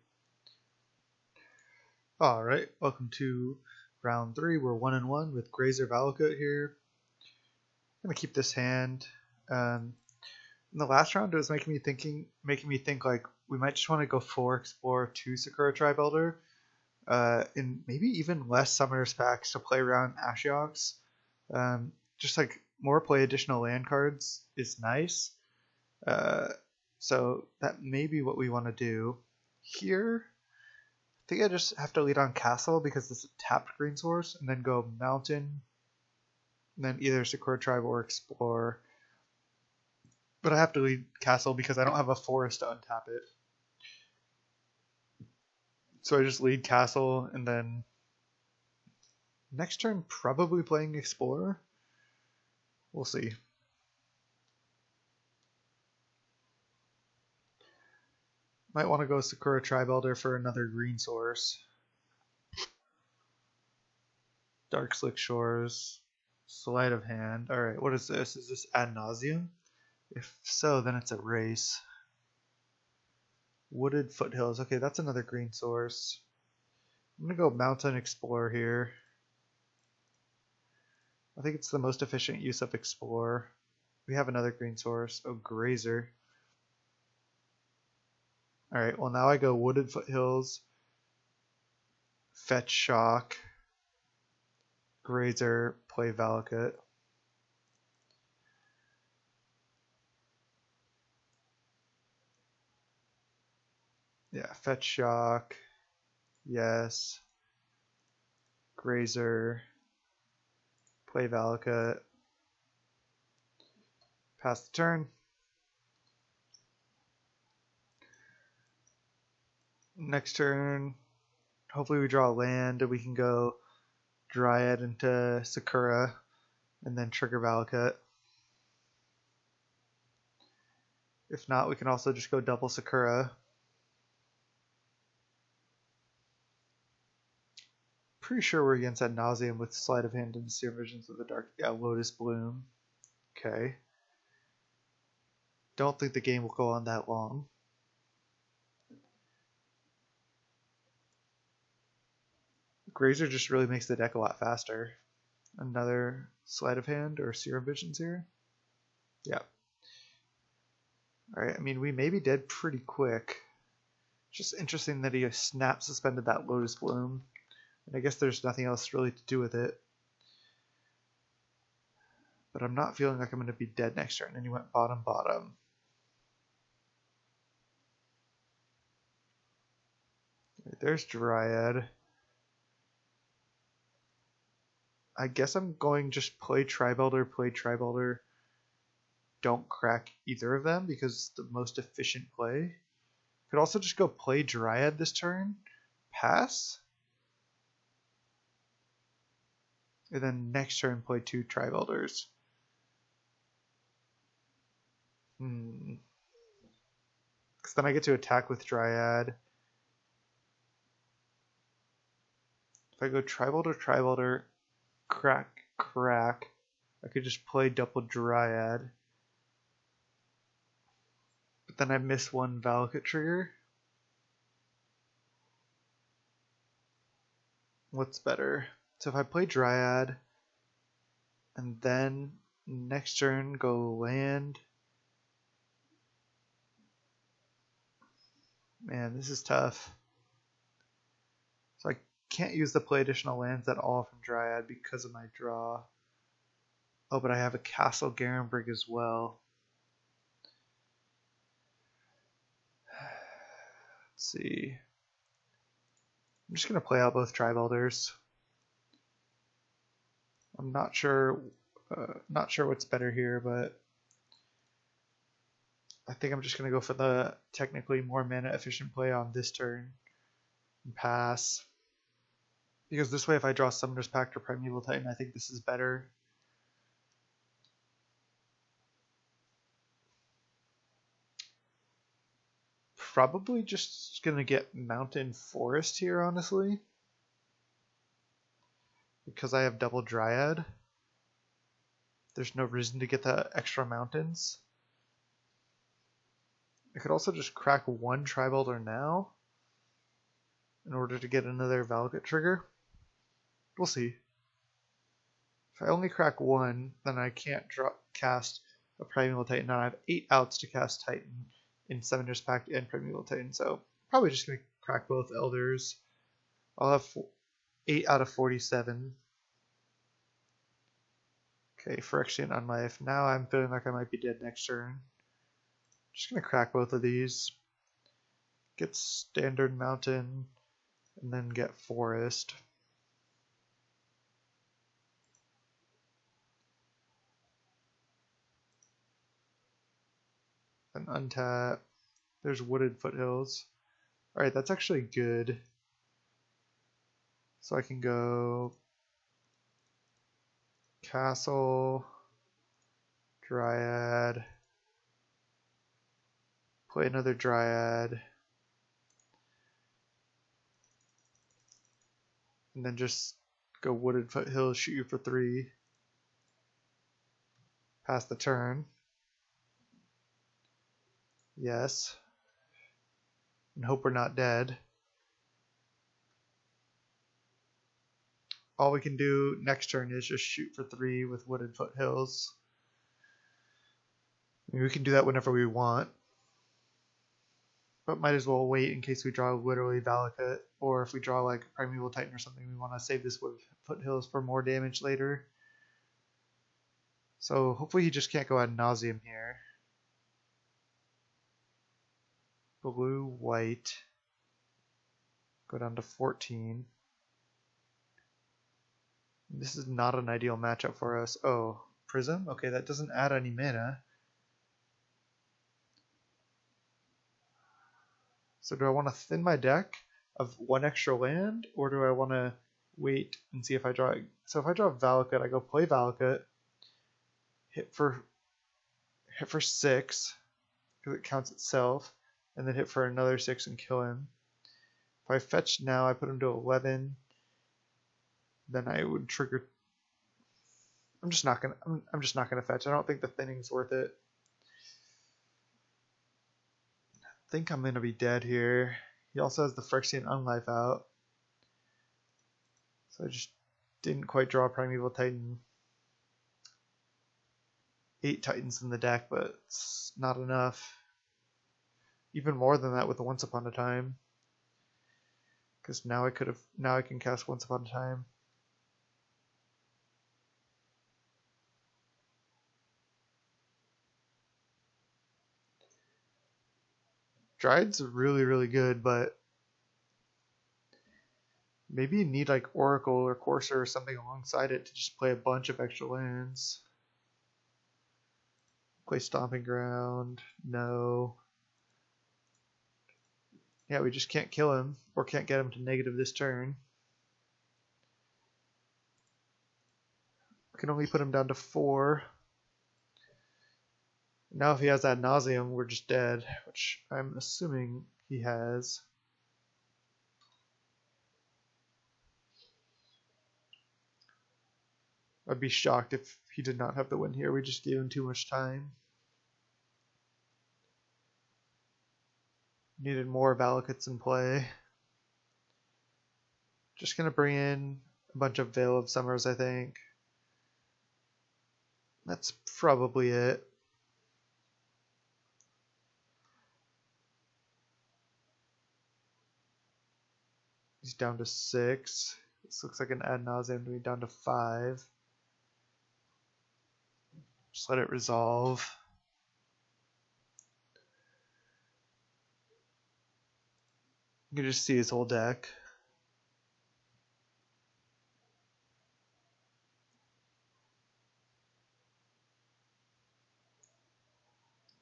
Alright, welcome to round 3. We're 1-1 with Grazer Valakut here. I'm gonna keep this hand. In the last round, it was making me think like we might just want to go 4 Explore 2 Sakura Tribe Elder, and maybe even less Summoner's Packs to play around Ashioks. Just like more play additional land cards is nice. So that may be what we want to do here. I think I just have to lead on Castle because this is a tapped green source, and then go Mountain, and then either Sakura Tribe or Explore. But I have to lead Castle because I don't have a forest to untap it. So I just lead Castle, and then next turn probably playing Explorer. We'll see. Might want to go Sakura Tribe Elder for another green source. Dark Slick Shores. Sleight of Hand. Alright, what is this? Is this Ad Nauseam? If so, then it's a race. Wooded Foothills. Okay, that's another green source. I'm going to go Mountain Explore here. I think it's the most efficient use of Explore. We have another green source. Oh, Grazer. Alright, well now I go Wooded Foothills, Fetch Shock, Grazer, play Valakut. Yeah, Fetch Shock, yes, Grazer, play Valakut, pass the turn. Next turn, hopefully we draw a land and we can go Dryad into Sakura and then trigger Valakut. If not, we can also just go double Sakura. Pretty sure we're against Ad Nauseam with Sleight of Hand and Seer Visions of the Dark. Yeah, Lotus Bloom. Okay. Don't think the game will go on that long. Grazer just really makes the deck a lot faster. Another Sleight of Hand or Serum Visions here? Yeah. Alright, I mean, we may be dead pretty quick. Just interesting that he snap suspended that Lotus Bloom. And I guess there's nothing else really to do with it. But I'm not feeling like I'm going to be dead next turn. And he went bottom, bottom. Right, there's Dryad. I guess I'm going just play Tribe Elder, play Tribe Elder. Don't crack either of them because it's the most efficient play. Could also just go play Dryad this turn, pass, and then next turn play 2 Tribe Elders. Because then I get to attack with Dryad. If I go Tribe Elder, crack, I could just play double Dryad. But then I miss one Valakut trigger. What's better? So if I play Dryad, and then next turn go land. Man, this is tough. So I can't use the play additional lands at all from Dryad because of my draw. Oh, but I have a Castle Garenbrig as well. Let's see. I'm just going to play out both Tribe Elders. I'm not sure what's better here, but I think I'm just going to go for the technically more mana efficient play on this turn and pass. Because this way if I draw Summoner's Pact or Primeval Titan, I think this is better. Probably just going to get Mountain Forest here, honestly. Because I have double Dryad. There's no reason to get the extra mountains. I could also just crack one Tribe Elder now. in order to get another Valakut trigger. We'll see. If I only crack one, then I can't cast a Primeval Titan. Now I have 8 outs to cast Titan in Summoner's Pact and Primeval Titan, so probably just going to crack both Elders. I'll have 8 out of 47. Okay, Phyrexian Unlife. Now I'm feeling like I might be dead next turn. Just going to crack both of these. Get Standard Mountain, and then get Forest. Then untap. There's Wooded Foothills. Alright, that's actually good. So I can go Castle, Dryad, play another Dryad, and then just go Wooded Foothills, shoot you for 3. Pass the turn. Yes. And hope we're not dead. All we can do next turn is just shoot for 3 with Wooded Foothills. I mean, we can do that whenever we want. But might as well wait in case we draw literally Valakut. Or if we draw like Primeval Titan or something, we want to save this Wooded Foothills for more damage later. So hopefully he just can't go ad nauseum here. Blue, white. Go down to 14. This is not an ideal matchup for us. Oh, Prism? Okay, that doesn't add any mana. So do I want to thin my deck of 1 extra land, or do I want to wait and see if I draw it? So if I draw Valakut, I go play Valakut, hit for 6, because it counts itself, and then hit for another 6 and kill him. If I fetch now, I put him to 11. Then I would trigger. I'm just not gonna fetch. I don't think the thinning's worth it. I think I'm gonna be dead here. He also has the Phyrexian Unlife out, so I just didn't quite draw Primeval Titan. 8 Titans in the deck, but it's not enough. Even more than that with the Once Upon a Time, because now I can cast Once Upon a Time. Dryad's really, really good, but maybe you need like Oracle or Courser or something alongside it to just play a bunch of extra lands. Play Stomping Ground. No. Yeah, we just can't kill him, or can't get him to negative this turn. We can only put him down to 4. Now if he has ad nauseum, we're just dead, which I'm assuming he has. I'd be shocked if he did not have the win here. We just gave him too much time. Needed more Valakuts in play. Just gonna bring in a bunch of Veil of Summers, I think. That's probably it. He's down to 6. This looks like an ad nauseum to me, down to 5. Just let it resolve. You can just see his whole deck.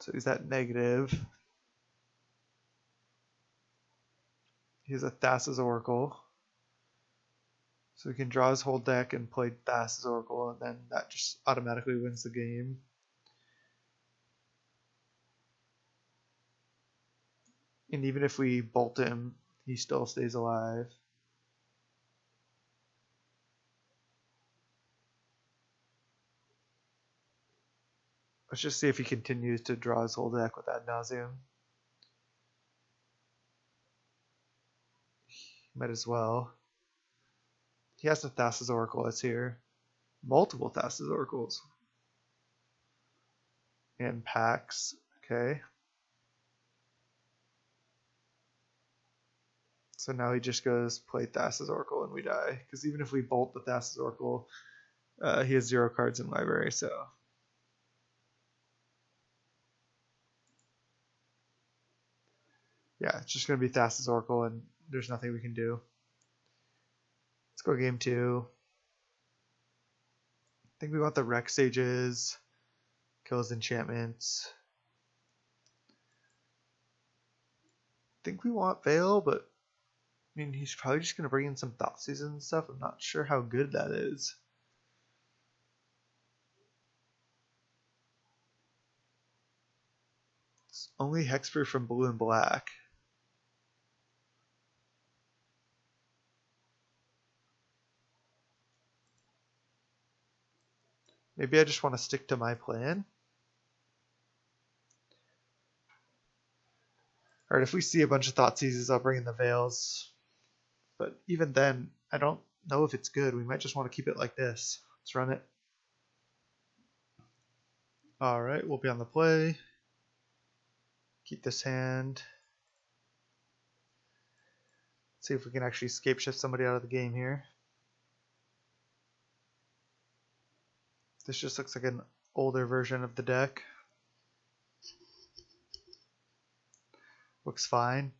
So he's at negative. He has a Thassa's Oracle. So he can draw his whole deck and play Thassa's Oracle, and then that just automatically wins the game. And even if we bolt him, he still stays alive. Let's just see if he continues to draw his whole deck with ad nauseum. Might as well. He has a Thassa's Oracle that's here. Multiple Thassa's Oracles. And packs. Okay. So now he just goes play Thassa's Oracle and we die. Because even if we bolt the Thassa's Oracle, he has 0 cards in library, so. Yeah, it's just going to be Thassa's Oracle and there's nothing we can do. Let's go game 2. I think we want the Wreck Sages. Kill his enchantments. I think we want Veil, but I mean, he's probably just going to bring in some Thoughtseize and stuff. I'm not sure how good that is. It's only Hexproof from blue and black. Maybe I just want to stick to my plan. Alright, if we see a bunch of Thoughtseizes, I'll bring in the Veils. But even then, I don't know if it's good. We might just want to keep it like this. Let's run it. Alright, we'll be on the play. Keep this hand. See if we can actually scape shift somebody out of the game here. This just looks like an older version of the deck. Looks fine.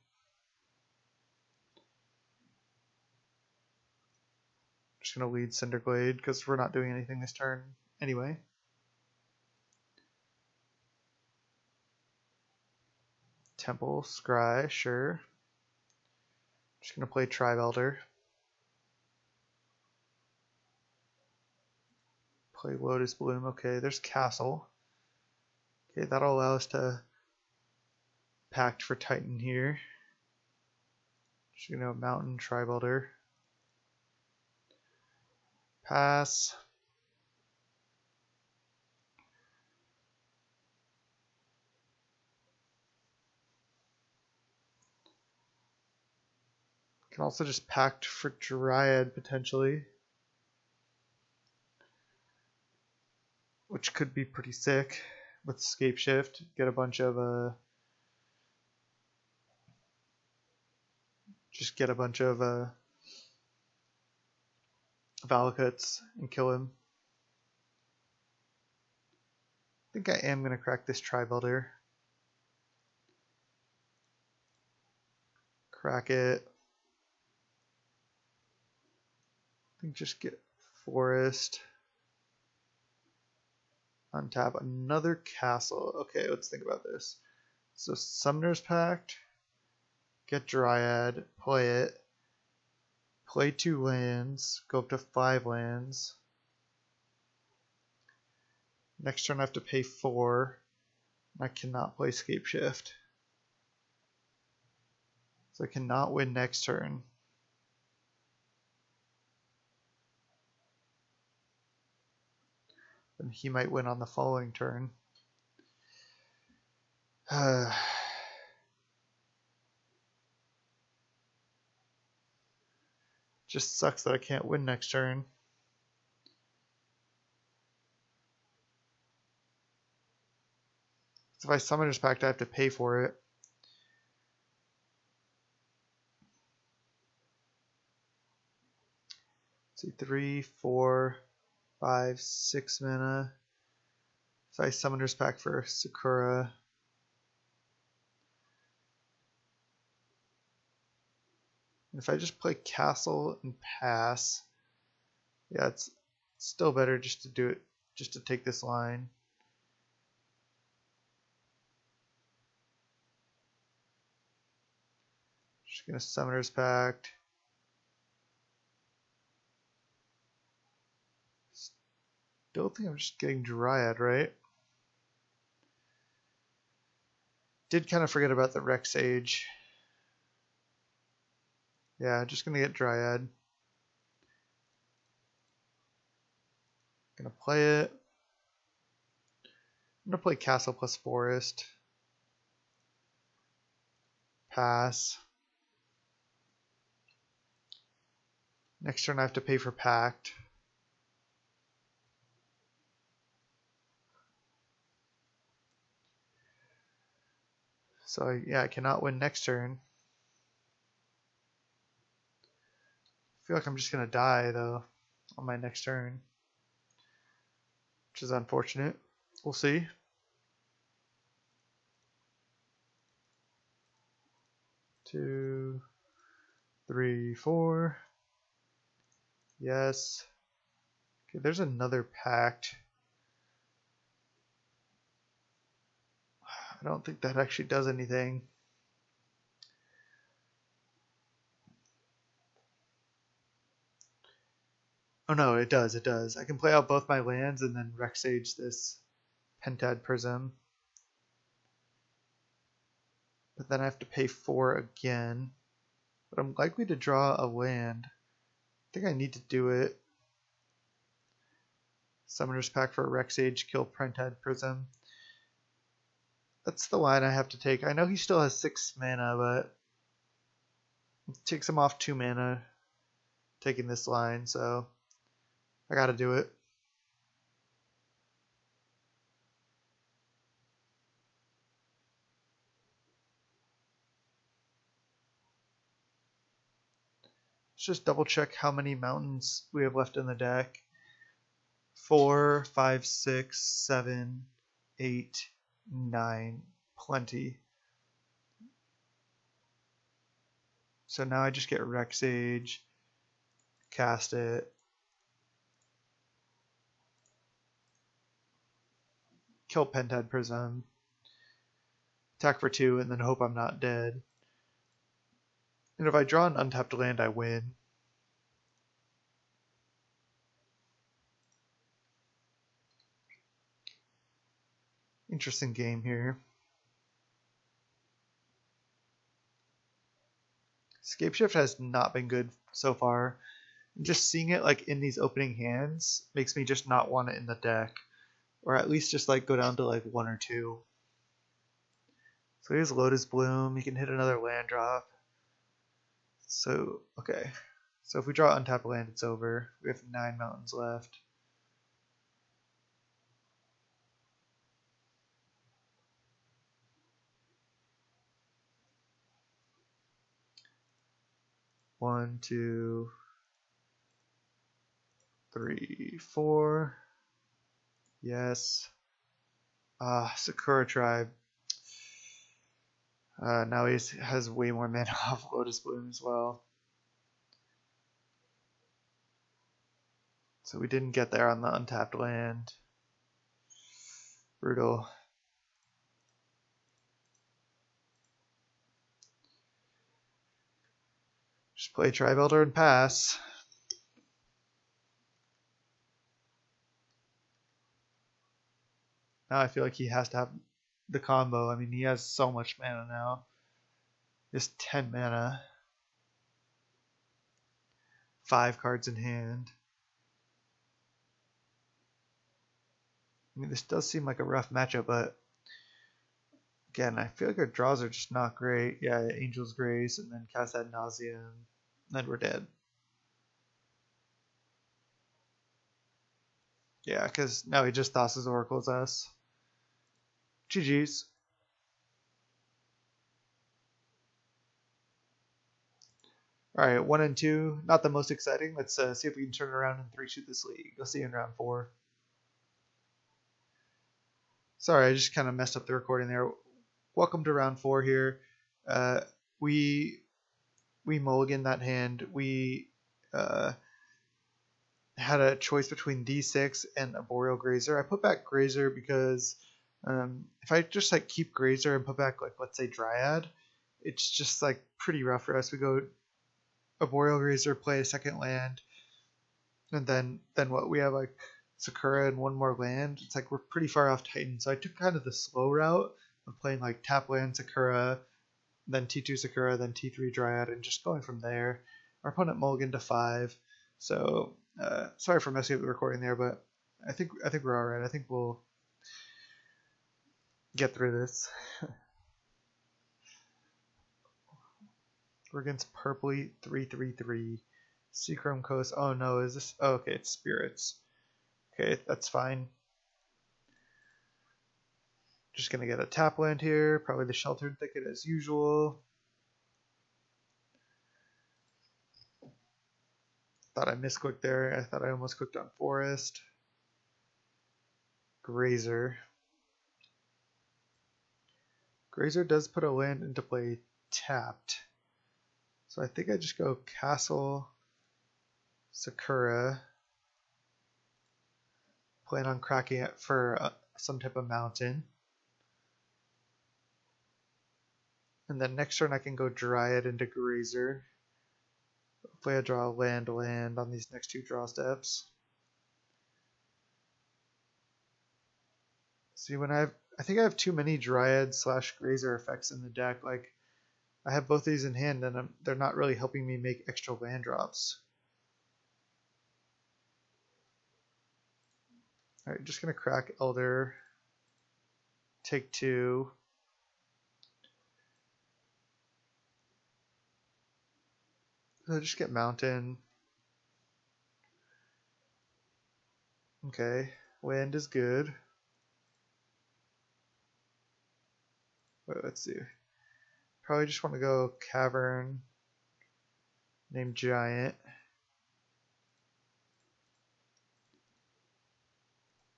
Just going to lead Cinder Glade because we're not doing anything this turn anyway. Temple, Scry, sure. Just going to play Tribe Elder. Play Lotus Bloom. Okay, there's Castle. Okay, that'll allow us to Pact for Titan here. Just going to Mountain, Tribe Elder. Pass. Can also just Pact for Dryad potentially, which could be pretty sick with Scape Shift. Get a bunch of just get a bunch of Valakuts and kill him. I think I am gonna crack this Tribe Elder. Crack it. I think just get Forest. Untap another Castle. Okay, let's think about this. So Summoner's Pact. Get Dryad. Play it. Play 2 lands. Go up to 5 lands. Next turn I have to pay 4. I cannot play Scape Shift. So I cannot win next turn. Then he might win on the following turn. Just sucks that I can't win next turn. So if I Summoner's Pact, I have to pay for it. Let's see, 3, 4, 5, 6 mana. If I Summoner's Pact for Sakura. If I just play Castle and pass, yeah, it's still better just to do it, just to take this line. Just gonna Summoner's Pact. Still think I'm just getting Dryad, right? Did kind of forget about the Rex Sage. Yeah, just gonna get Dryad. Gonna play it. I'm gonna play Castle plus Forest. Pass. Next turn I have to pay for Pact. So yeah, I cannot win next turn. I feel like I'm just going to die though on my next turn, which is unfortunate. We'll see. Two, three, four. Yes. Okay, there's another Pact. I don't think that actually does anything. Oh no, it does, it does. I can play out both my lands and then Rexage this Pentad Prism. But then I have to pay 4 again. But I'm likely to draw a land. I think I need to do it. Summoner's Pact for a Rexage, kill Pentad Prism. That's the line I have to take. I know he still has 6 mana, but it takes him off 2 mana taking this line, so I gotta do it. Let's just double check how many mountains we have left in the deck. 4, 5, 6, 7, 8, 9. Plenty. So now I just get Rexage, cast it, kill Pentad Prism, attack for 2, and then hope I'm not dead. And if I draw an untapped land, I win. Interesting game here. Scapeshift has not been good so far. Just seeing it like in these opening hands makes me just not want it in the deck. Or at least just like go down to like 1 or 2. So here's Lotus Bloom. He can hit another land drop. So, okay. So if we draw untapped land, it's over. We have 9 mountains left. One, two, three, 4. Yes. Sakura Tribe. Now he has way more mana off Lotus Bloom as well. So we didn't get there on the untapped land. Brutal. Just play Tribe Elder and pass. Now I feel like he has to have the combo. I mean, he has so much mana now. Just 10 mana. 5 cards in hand. I mean, this does seem like a rough matchup, but again, I feel like our draws are just not great. Yeah, Angel's Grace, and then cast Ad Nauseam, and then we're dead. Yeah, because now he just Thassa's Oracles us. GG's. Alright, 1 and 2. Not the most exciting. Let's see if we can turn it around and 3-shoot this league. I'll see you in round 4. Sorry, I just kind of messed up the recording there. Welcome to round 4 here. We mulliganed that hand. We had a choice between D6 and a Boreal Grazer. I put back Grazer because if I just like keep Grazer and put back like let's say Dryad, it's just like pretty rough for us. We go a Boreal Grazer, play a second land, and then what? We have like Sakura and 1 more land. It's like we're pretty far off Titan. So I took kind of the slow route of playing like tap land Sakura, then T2 Sakura, then T3 Dryad, and just going from there. Our opponent mulliganed to 5. So sorry for messing up the recording there, but I think we're all right. I think we'll get through this. We're against Purpley 3-3-3. Seachrome Coast. Oh no, is this? Oh, okay, it's spirits. Okay, that's fine. Just gonna get a tap land here. Probably the Sheltered Thicket as usual. Thought I misclicked there. I thought I almost clicked on Forest. Grazer. Grazer does put a land into play tapped. So I think I just go Castle Sakura. Plan on cracking it for some type of mountain. And then next turn I can go Dryad into Grazer. Hopefully I draw land on these next two draw steps. See, when I think I have too many Dryad / Grazer effects in the deck. Like, I have both these in hand and they're not really helping me make extra land drops. Alright, just gonna crack Elder. Take 2. So just get Mountain. Okay, land is good. Wait, let's see. Probably just want to go Cavern named Giant.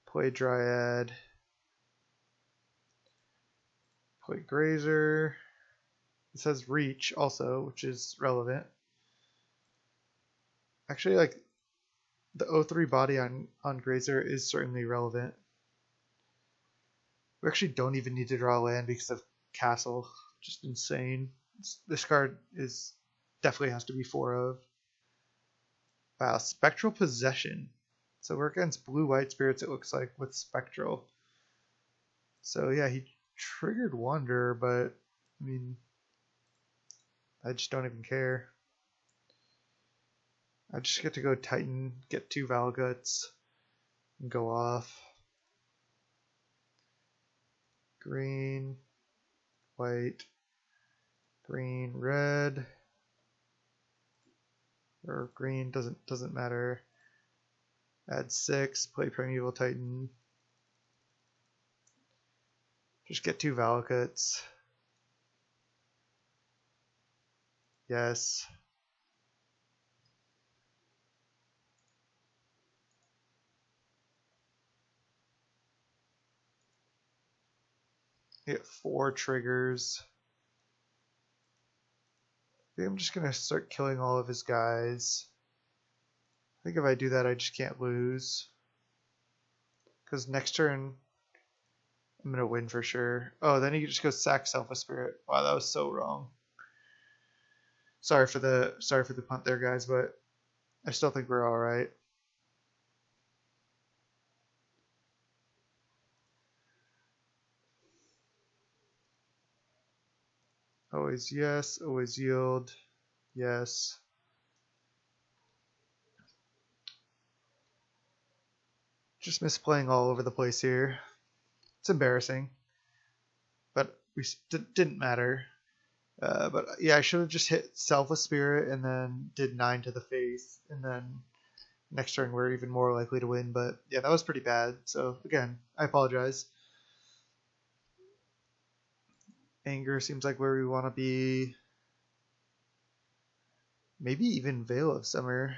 Play Dryad. Play Grazer. It says Reach also, which is relevant. Actually, like, the 0-3 body on Grazer is certainly relevant. We actually don't even need to draw land because of Castle. Just insane. This card is definitely has to be 4 of. Wow, Spectral Possession. So we're against blue-white spirits, it looks like, with Spectral. So yeah, he triggered Wanderer, but I mean, I just don't even care. I just get to go Titan, get 2 Valguts, and go off. Green, white, green, red, or green, doesn't matter. Add 6, play Primeval Titan. Just get 2 Valakuts. Yes. Get 4 triggers. I think I'm just gonna start killing all of his guys. I think if I do that, I just can't lose. Because next turn, I'm gonna win for sure. Oh, then he just goes sack Self Spirit. Wow, that was so wrong. Sorry for the punt there, guys, but I still think we're all right. Always yes, always yield, yes. Just misplaying all over the place here. It's embarrassing, but we didn't matter. But yeah, I should have just hit Self Spirit and then did 9 to the face, and then next turn we're even more likely to win. But yeah, that was pretty bad. So again, I apologize. Anger seems like where we want to be. Maybe even Veil of Summer.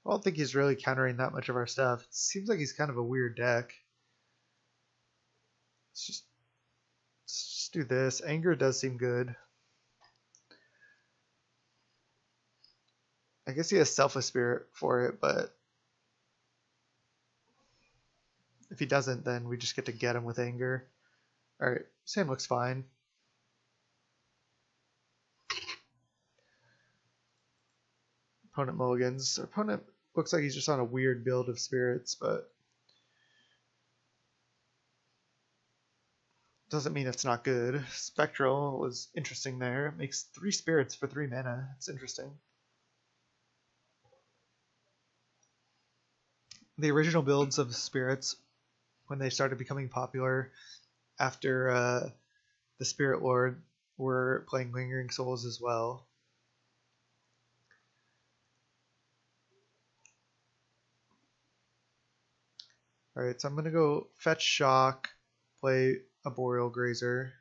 I don't think he's really countering that much of our stuff. It seems like he's kind of a weird deck. Let's just do this. Anger does seem good. I guess he has Selfless Spirit for it, but if he doesn't, then we just get to get him with Anger. Alright, Sam looks fine. Opponent mulligans. Our opponent looks like he's just on a weird build of spirits, but doesn't mean it's not good. Spectral was interesting there. It makes 3 spirits for 3 mana. It's interesting. The original builds of spirits, when they started becoming popular after the Spirit Lord, were playing Lingering Souls as well. Alright, so I'm going to go fetch Shock, play a Boreal Grazer.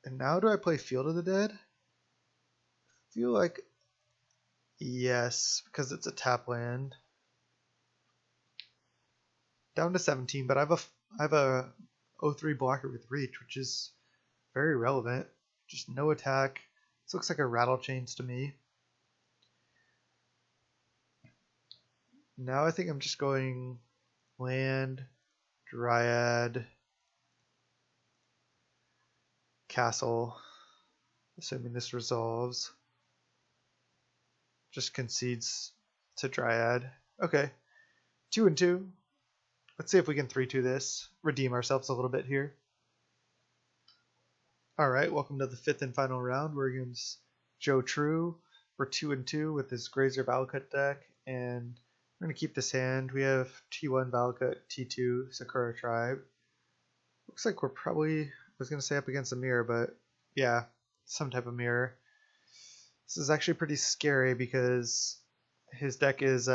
And now do I play Field of the Dead? I feel like yes, because it's a tap land. Down to 17, but I have a 0-3 blocker with Reach, which is very relevant. Just no attack. This looks like a Rattle Chains to me. Now I think I'm just going land, Dryad, Castle, assuming this resolves. Just concedes to Dryad. Okay, 2 and 2. Let's see if we can 3-2 this. Redeem ourselves a little bit here. Alright, welcome to the 5th and final round. We're against Joe True. We're 2 and 2 with his Grazer Valakut deck, and we're going to keep this hand. We have T1 Valakut, T2 Sakura Tribe. Looks like we're probably, I was going to say up against a mirror, but yeah, some type of mirror. This is actually pretty scary because his deck is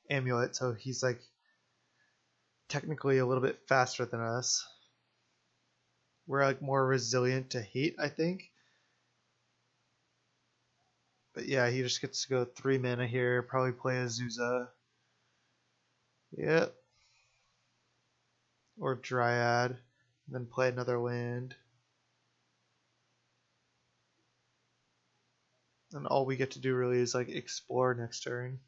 Amulet, so he's like technically a little bit faster than us. We're like more resilient to hate, I think. But yeah, he just gets to go 3 mana here, probably play Azusa. Yep. Or Dryad, and then play another land. And all we get to do really is like explore next turn.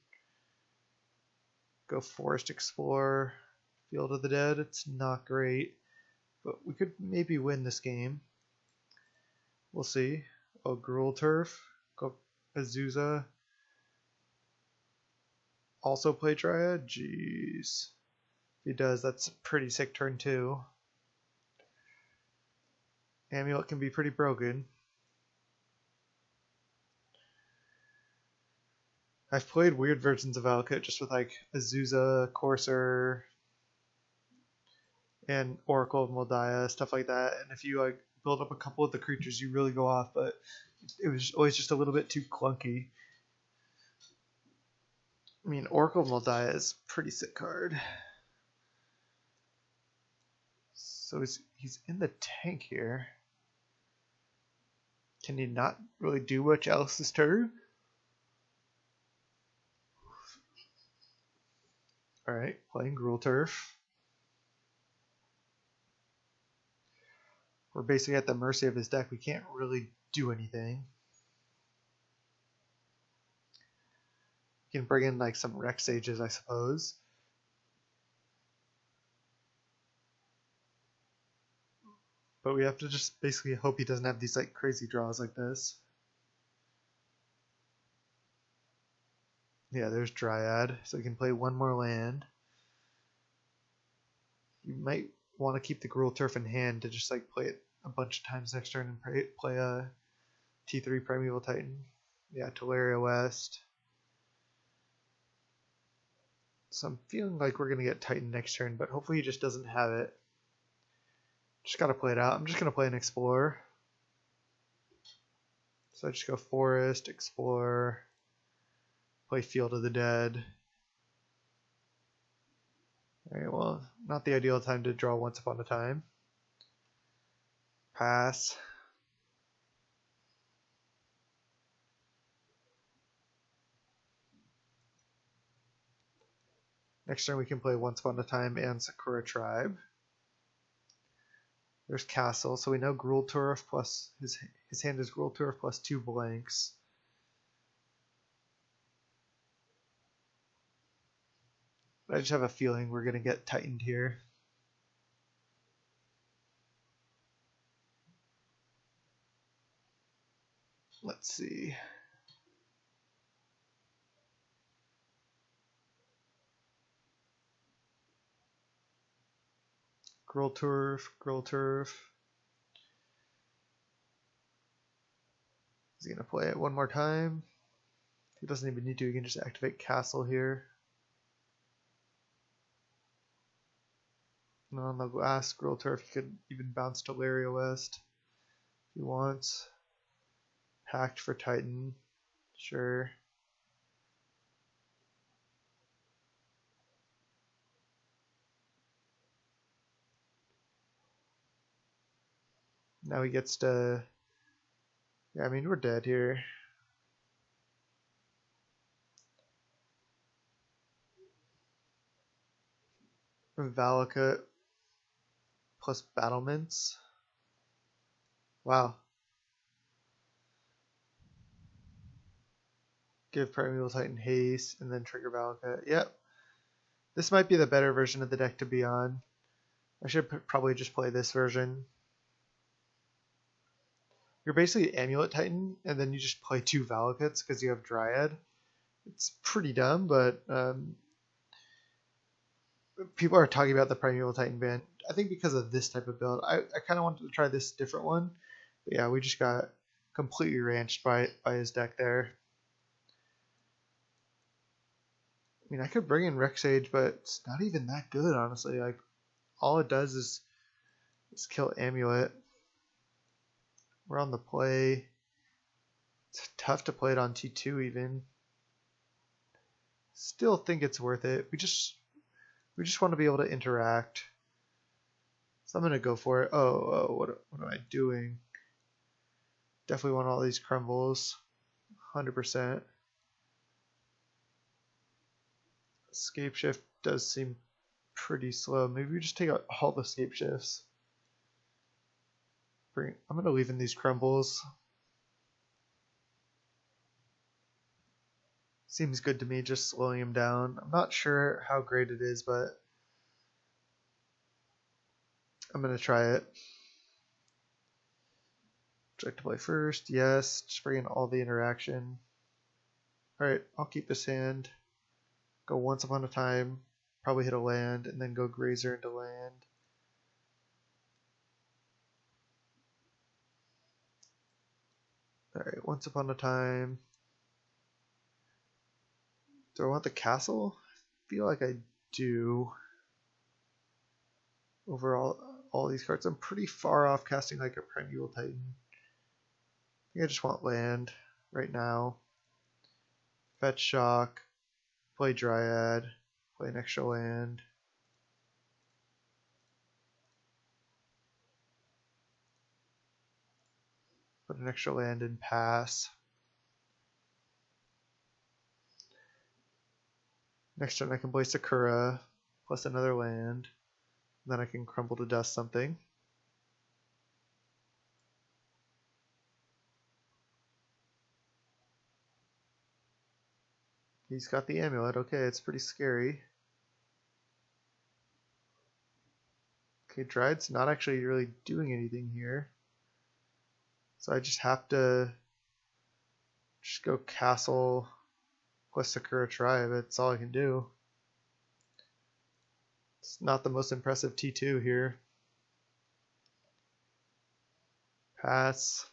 Go Forest Explore, Field of the Dead. It's not great, but we could maybe win this game. We'll see. Oh, Gruul Turf. Go Azusa. Also play Dryad? Jeez. If he does, that's a pretty sick turn too. Amulet can be pretty broken. I've played weird versions of Valakut just with like Azusa, Courser, and Oracle of Moldiah, stuff like that. And if you like build up a couple of the creatures, you really go off, but it was always just a little bit too clunky. I mean, Oracle of Moldiah is a pretty sick card. So he's in the tank here. Can he not really do much else this turn? Alright, playing Gruul Turf. We're basically at the mercy of his deck. We can't really do anything. We can bring in like some Rex Sages, I suppose. But we have to just basically hope he doesn't have these like crazy draws like this. Yeah, there's Dryad, so we can play one more land. You might want to keep the Gruul Turf in hand to just like play it a bunch of times next turn and play a T3 Primeval Titan. Yeah, Teleria West. So I'm feeling like we're going to get Titan next turn, but hopefully he just doesn't have it. Just got to play it out. I'm just going to play an Explorer. So I just go Forest, Explore, play Field of the Dead. Alright, well, not the ideal time to draw Once Upon a Time. Pass. Next turn we can play Once Upon a Time and Sakura Tribe. There's Castle, so we know Gruul Turf plus his hand is Gruul Turf plus 2 blanks. I just have a feeling we're going to get Titaned here. Let's see. Gruul Turf, Gruul Turf. Is he going to play it one more time? He doesn't even need to, he can just activate Castle here. And on the last Gruul Turf, he could even bounce to Teleria West if he wants. Packed for Titan, sure. Now he gets to... Yeah, I mean, we're dead here. Valakut plus battlements. Wow. Give Primeval Titan haste and then trigger Valakut. Yep. This might be the better version of the deck to be on. I should probably just play this version. You're basically Amulet Titan, and then you just play 2 Valakuts because you have Dryad. It's pretty dumb, but people are talking about the Primeval Titan ban. I think because of this type of build. I kind of wanted to try this different one. But yeah, we just got completely ranched by his deck there. I mean, I could bring in Rexage, but it's not even that good, honestly. Like, all it does is kill Amulet. We're on the play. It's tough to play it on T2 even. Still think it's worth it. We just want to be able to interact. So I'm gonna go for it. Oh, what am I doing? Definitely want all these crumbles. 100%. Scape shift does seem pretty slow. Maybe we just take out all the scape shifts. I'm gonna leave in these crumbles. Seems good to me, just slowing him down. I'm not sure how great it is, but I'm gonna try it. Check to play first, yes. Just bring in all the interaction. Alright, I'll keep this hand. Go Once Upon a Time, probably hit a land, and then go Grazer into land. Alright, Once Upon a Time. Do I want the castle? I feel like I do. Overall, all these cards, I'm pretty far off casting like a Primeval Titan. I think I just want land right now. Fetch Shock, play Dryad, play an extra land. Put an extra land in pass. Next turn I can play Sakura, plus another land. Then I can crumble to dust something. He's got the amulet. Okay, it's pretty scary. Okay, Dryad's not actually really doing anything here. So I just have to just go castle plus Sakura Tribe. That's all I can do. It's not the most impressive T2 here. Pass.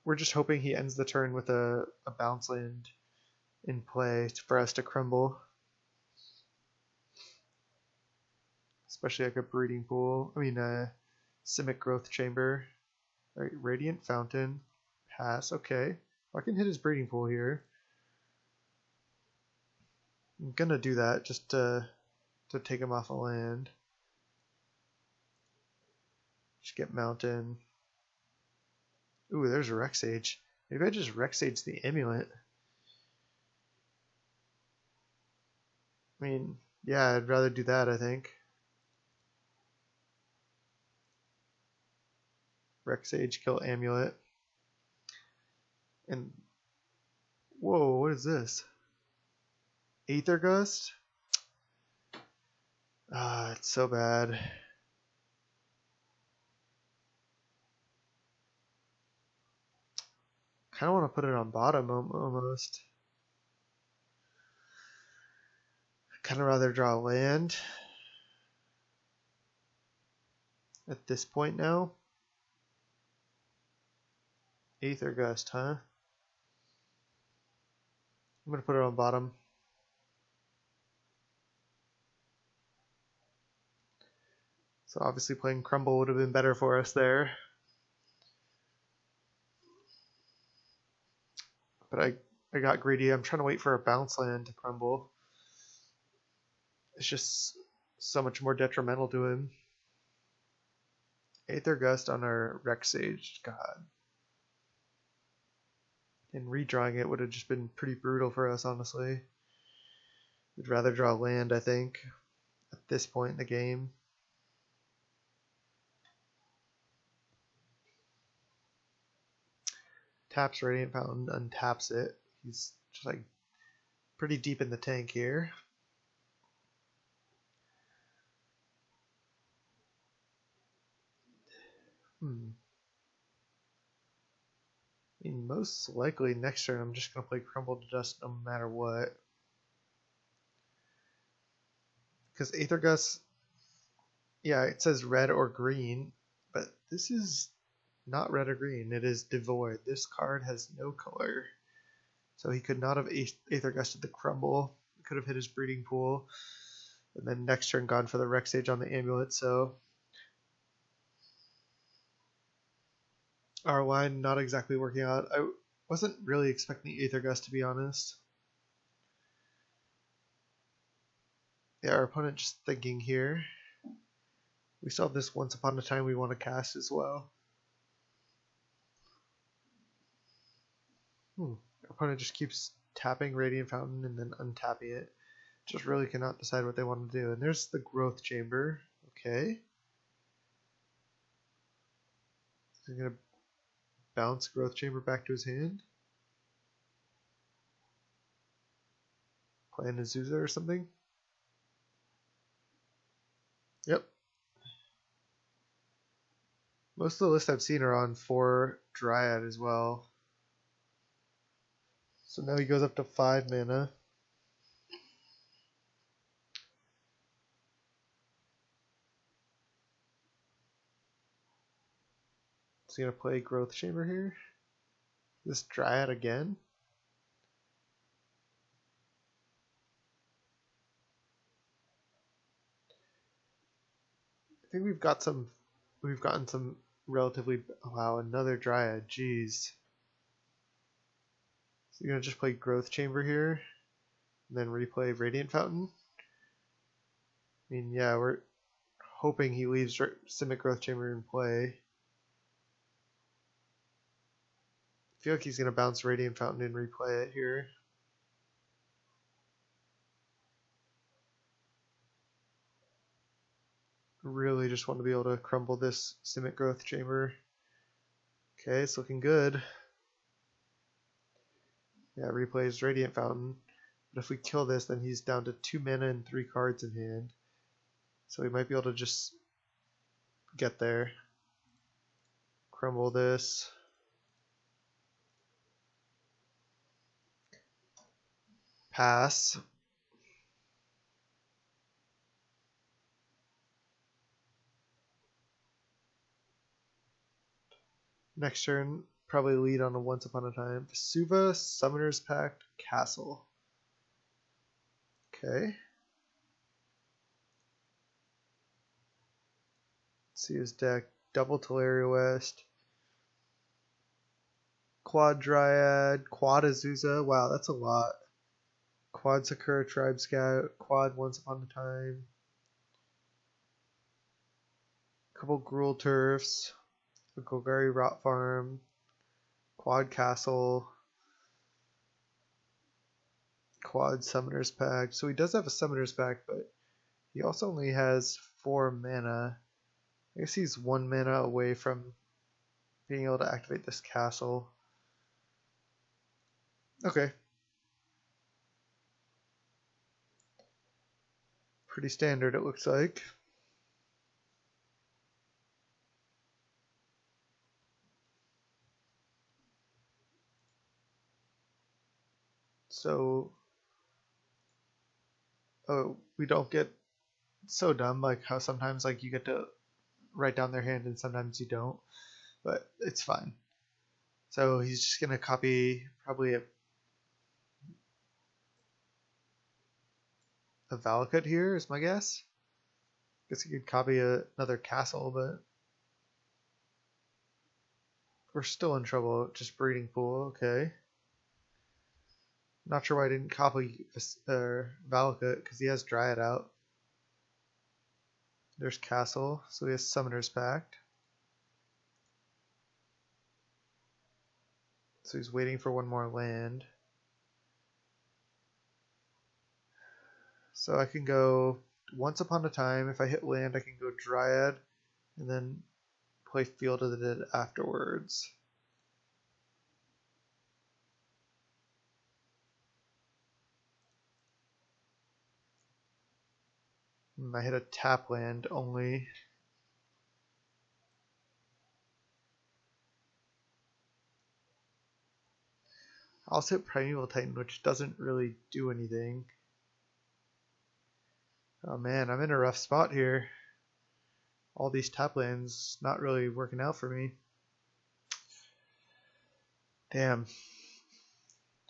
We're just hoping he ends the turn with a bounce land in play for us to crumble. Especially like a breeding pool. I mean, a Simic Growth Chamber. Alright, Radiant Fountain. Pass. Okay. I can hit his breeding pool here. I'm gonna do that just to take him off a land. Just get Mountain. Ooh, there's a Rexage. Maybe I just Rexage the amulet. I mean, yeah, I'd rather do that, I think. Rexage, kill amulet. And whoa, what is this? Aether Gust? Ah, it's so bad. Kind of want to put it on bottom almost. Kind of rather draw a land at this point now. Aether Gust, huh? I'm going to put it on bottom. So obviously playing Crumble would have been better for us there. But I got greedy. I'm trying to wait for a bounce land to crumble. it's just so much more detrimental to him. Aether Gust on our Rex Sage, God. And redrawing it would have just been pretty brutal for us, honestly. We'd rather draw land, I think, at this point in the game. Taps Radiant Fountain, untaps it. He's just like pretty deep in the tank here. I mean, most likely next turn I'm just going to play Crumble to Dust no matter what. Because Aether Gust, yeah, it says red or green, but this is not red or green. It is devoid. This card has no color. So he could not have Aether Gusted the Crumble. He could have hit his Breeding Pool. And then next turn gone for the Rex Sage on the Amulet, so... Our line not exactly working out. I wasn't really expecting Aether Gust, to be honest. Yeah, our opponent just thinking here. We still have this Once Upon a Time we want to cast as well. Our opponent just keeps tapping Radiant Fountain and then untapping it. Just really cannot decide what they want to do. And there's the Growth Chamber. Okay. So I'm going to bounce Growth Chamber back to his hand. Play an Azusa or something. Yep. Most of the lists I've seen are on 4 Dryad as well. So now he goes up to 5 mana. Is he going to play Growth Chamber here? This Dryad again? I think we've gotten some relatively, wow, another Dryad, jeez. So you're going to just play Growth Chamber here, and then replay Radiant Fountain? I mean, yeah, we're hoping he leaves Simic Growth Chamber in play. I feel like he's going to bounce Radiant Fountain and replay it here. Really just want to be able to crumble this Simic Growth Chamber. Okay, it's looking good. Yeah, replays Radiant Fountain. But if we kill this, then he's down to 2 mana and 3 cards in hand. So we might be able to just get there. Crumble this. Pass. Next turn, probably lead on a Once Upon a Time. Vesuva, Summoner's Pact, Castle. Okay. Let's see his deck. Double Teleria West. Quad Dryad, Quad Azusa. Wow, that's a lot. Quad Sakura Tribe Scout, Quad Once Upon a Time. Couple Gruul Turfs. A Golgari Rot Farm, Quad Castle, Quad Summoner's Pact. So he does have a Summoner's Pact, but he also only has 4 mana. I guess he's 1 mana away from being able to activate this castle. Okay. Pretty standard, it looks like. So, we don't get so dumb, like how sometimes like you get to write down their hand and sometimes you don't, but it's fine. So he's just gonna copy probably a Valakut here is my guess. Guess he could copy another castle, but we're still in trouble. Just Breeding Pool, okay. Not sure why I didn't copy Valakut, because he has Dryad out. There's Castle, so he has Summoner's Pact. So he's waiting for one more land. So I can go Once Upon a Time. If I hit land, I can go Dryad, and then play Field of the Dead afterwards. I hit a tap land only. I also hit Primeval Titan, which doesn't really do anything. Oh man, I'm in a rough spot here. All these tap lands not really working out for me. Damn.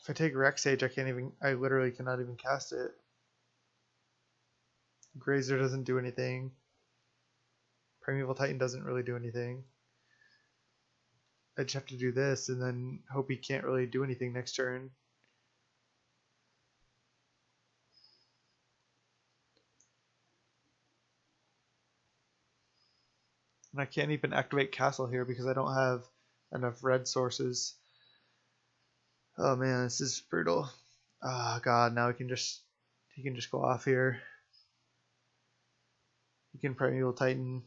If I take Rex Age, I literally cannot even cast it. Grazer doesn't do anything. Primeval Titan doesn't really do anything. I just have to do this and then hope he can't really do anything next turn. And I can't even activate Castle here because I don't have enough red sources. Oh man, this is brutal. Oh god, now he can just go off here. He can Primeval Titan.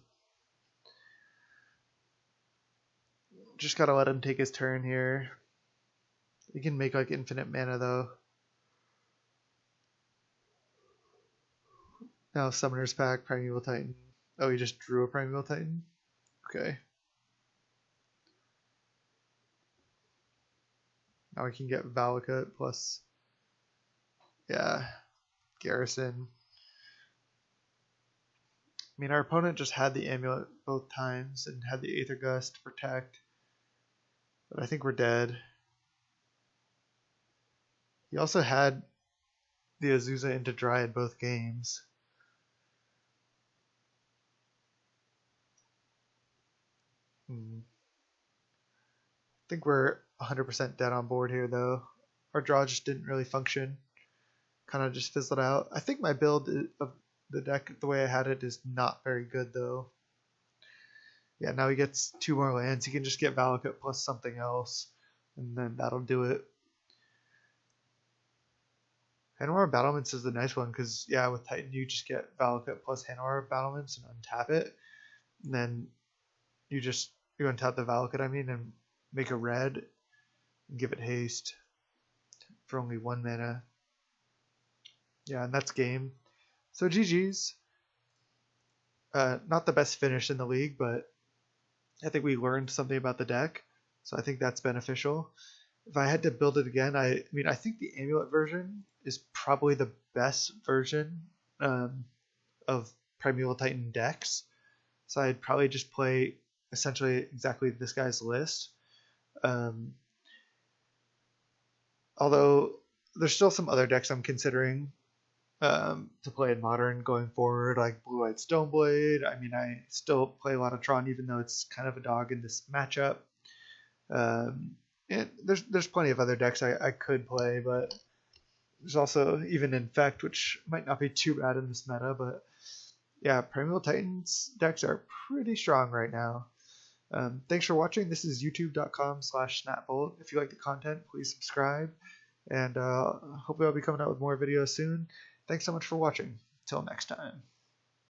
Just gotta let him take his turn here. He can make like infinite mana though. Now Summoner's Pact, Primeval Titan. Oh, he just drew a Primeval Titan? Okay. Now we can get Valakut plus, yeah, Garrison. I mean, our opponent just had the Amulet both times and had the Aether Gust to protect. But I think we're dead. He also had the Azusa into Dryad both games. I think we're 100% dead on board here, though. Our draw just didn't really function. Kind of just fizzled out. I think my build of the deck, the way I had it, is not very good, though. Yeah, now he gets 2 more lands. He can just get Valakut plus something else, and then that'll do it. Hanorr Battlements is the nice one, because, yeah, with Titan you just get Valakut plus Hanorr Battlements and untap it. And then you untap the Valakut, and make a red and give it haste for only 1 mana. Yeah, and that's game. So GG's. Not the best finish in the league, but I think we learned something about the deck, so I think that's beneficial. If I had to build it again, I think the Amulet version is probably the best version of Primeval Titan decks. So I'd probably just play essentially exactly this guy's list. Although there's still some other decks I'm considering to play in Modern going forward, like Blue-White Stoneblade. I still play a lot of Tron, even though it's kind of a dog in this matchup. And there's plenty of other decks I could play, but there's also even Infect, which might not be too bad in this meta. But yeah, Primeval Titans decks are pretty strong right now. Thanks for watching. This is youtube.com/snapbolt. If you like the content, please subscribe. And hopefully I'll be coming out with more videos soon. Thanks so much for watching. Till next time.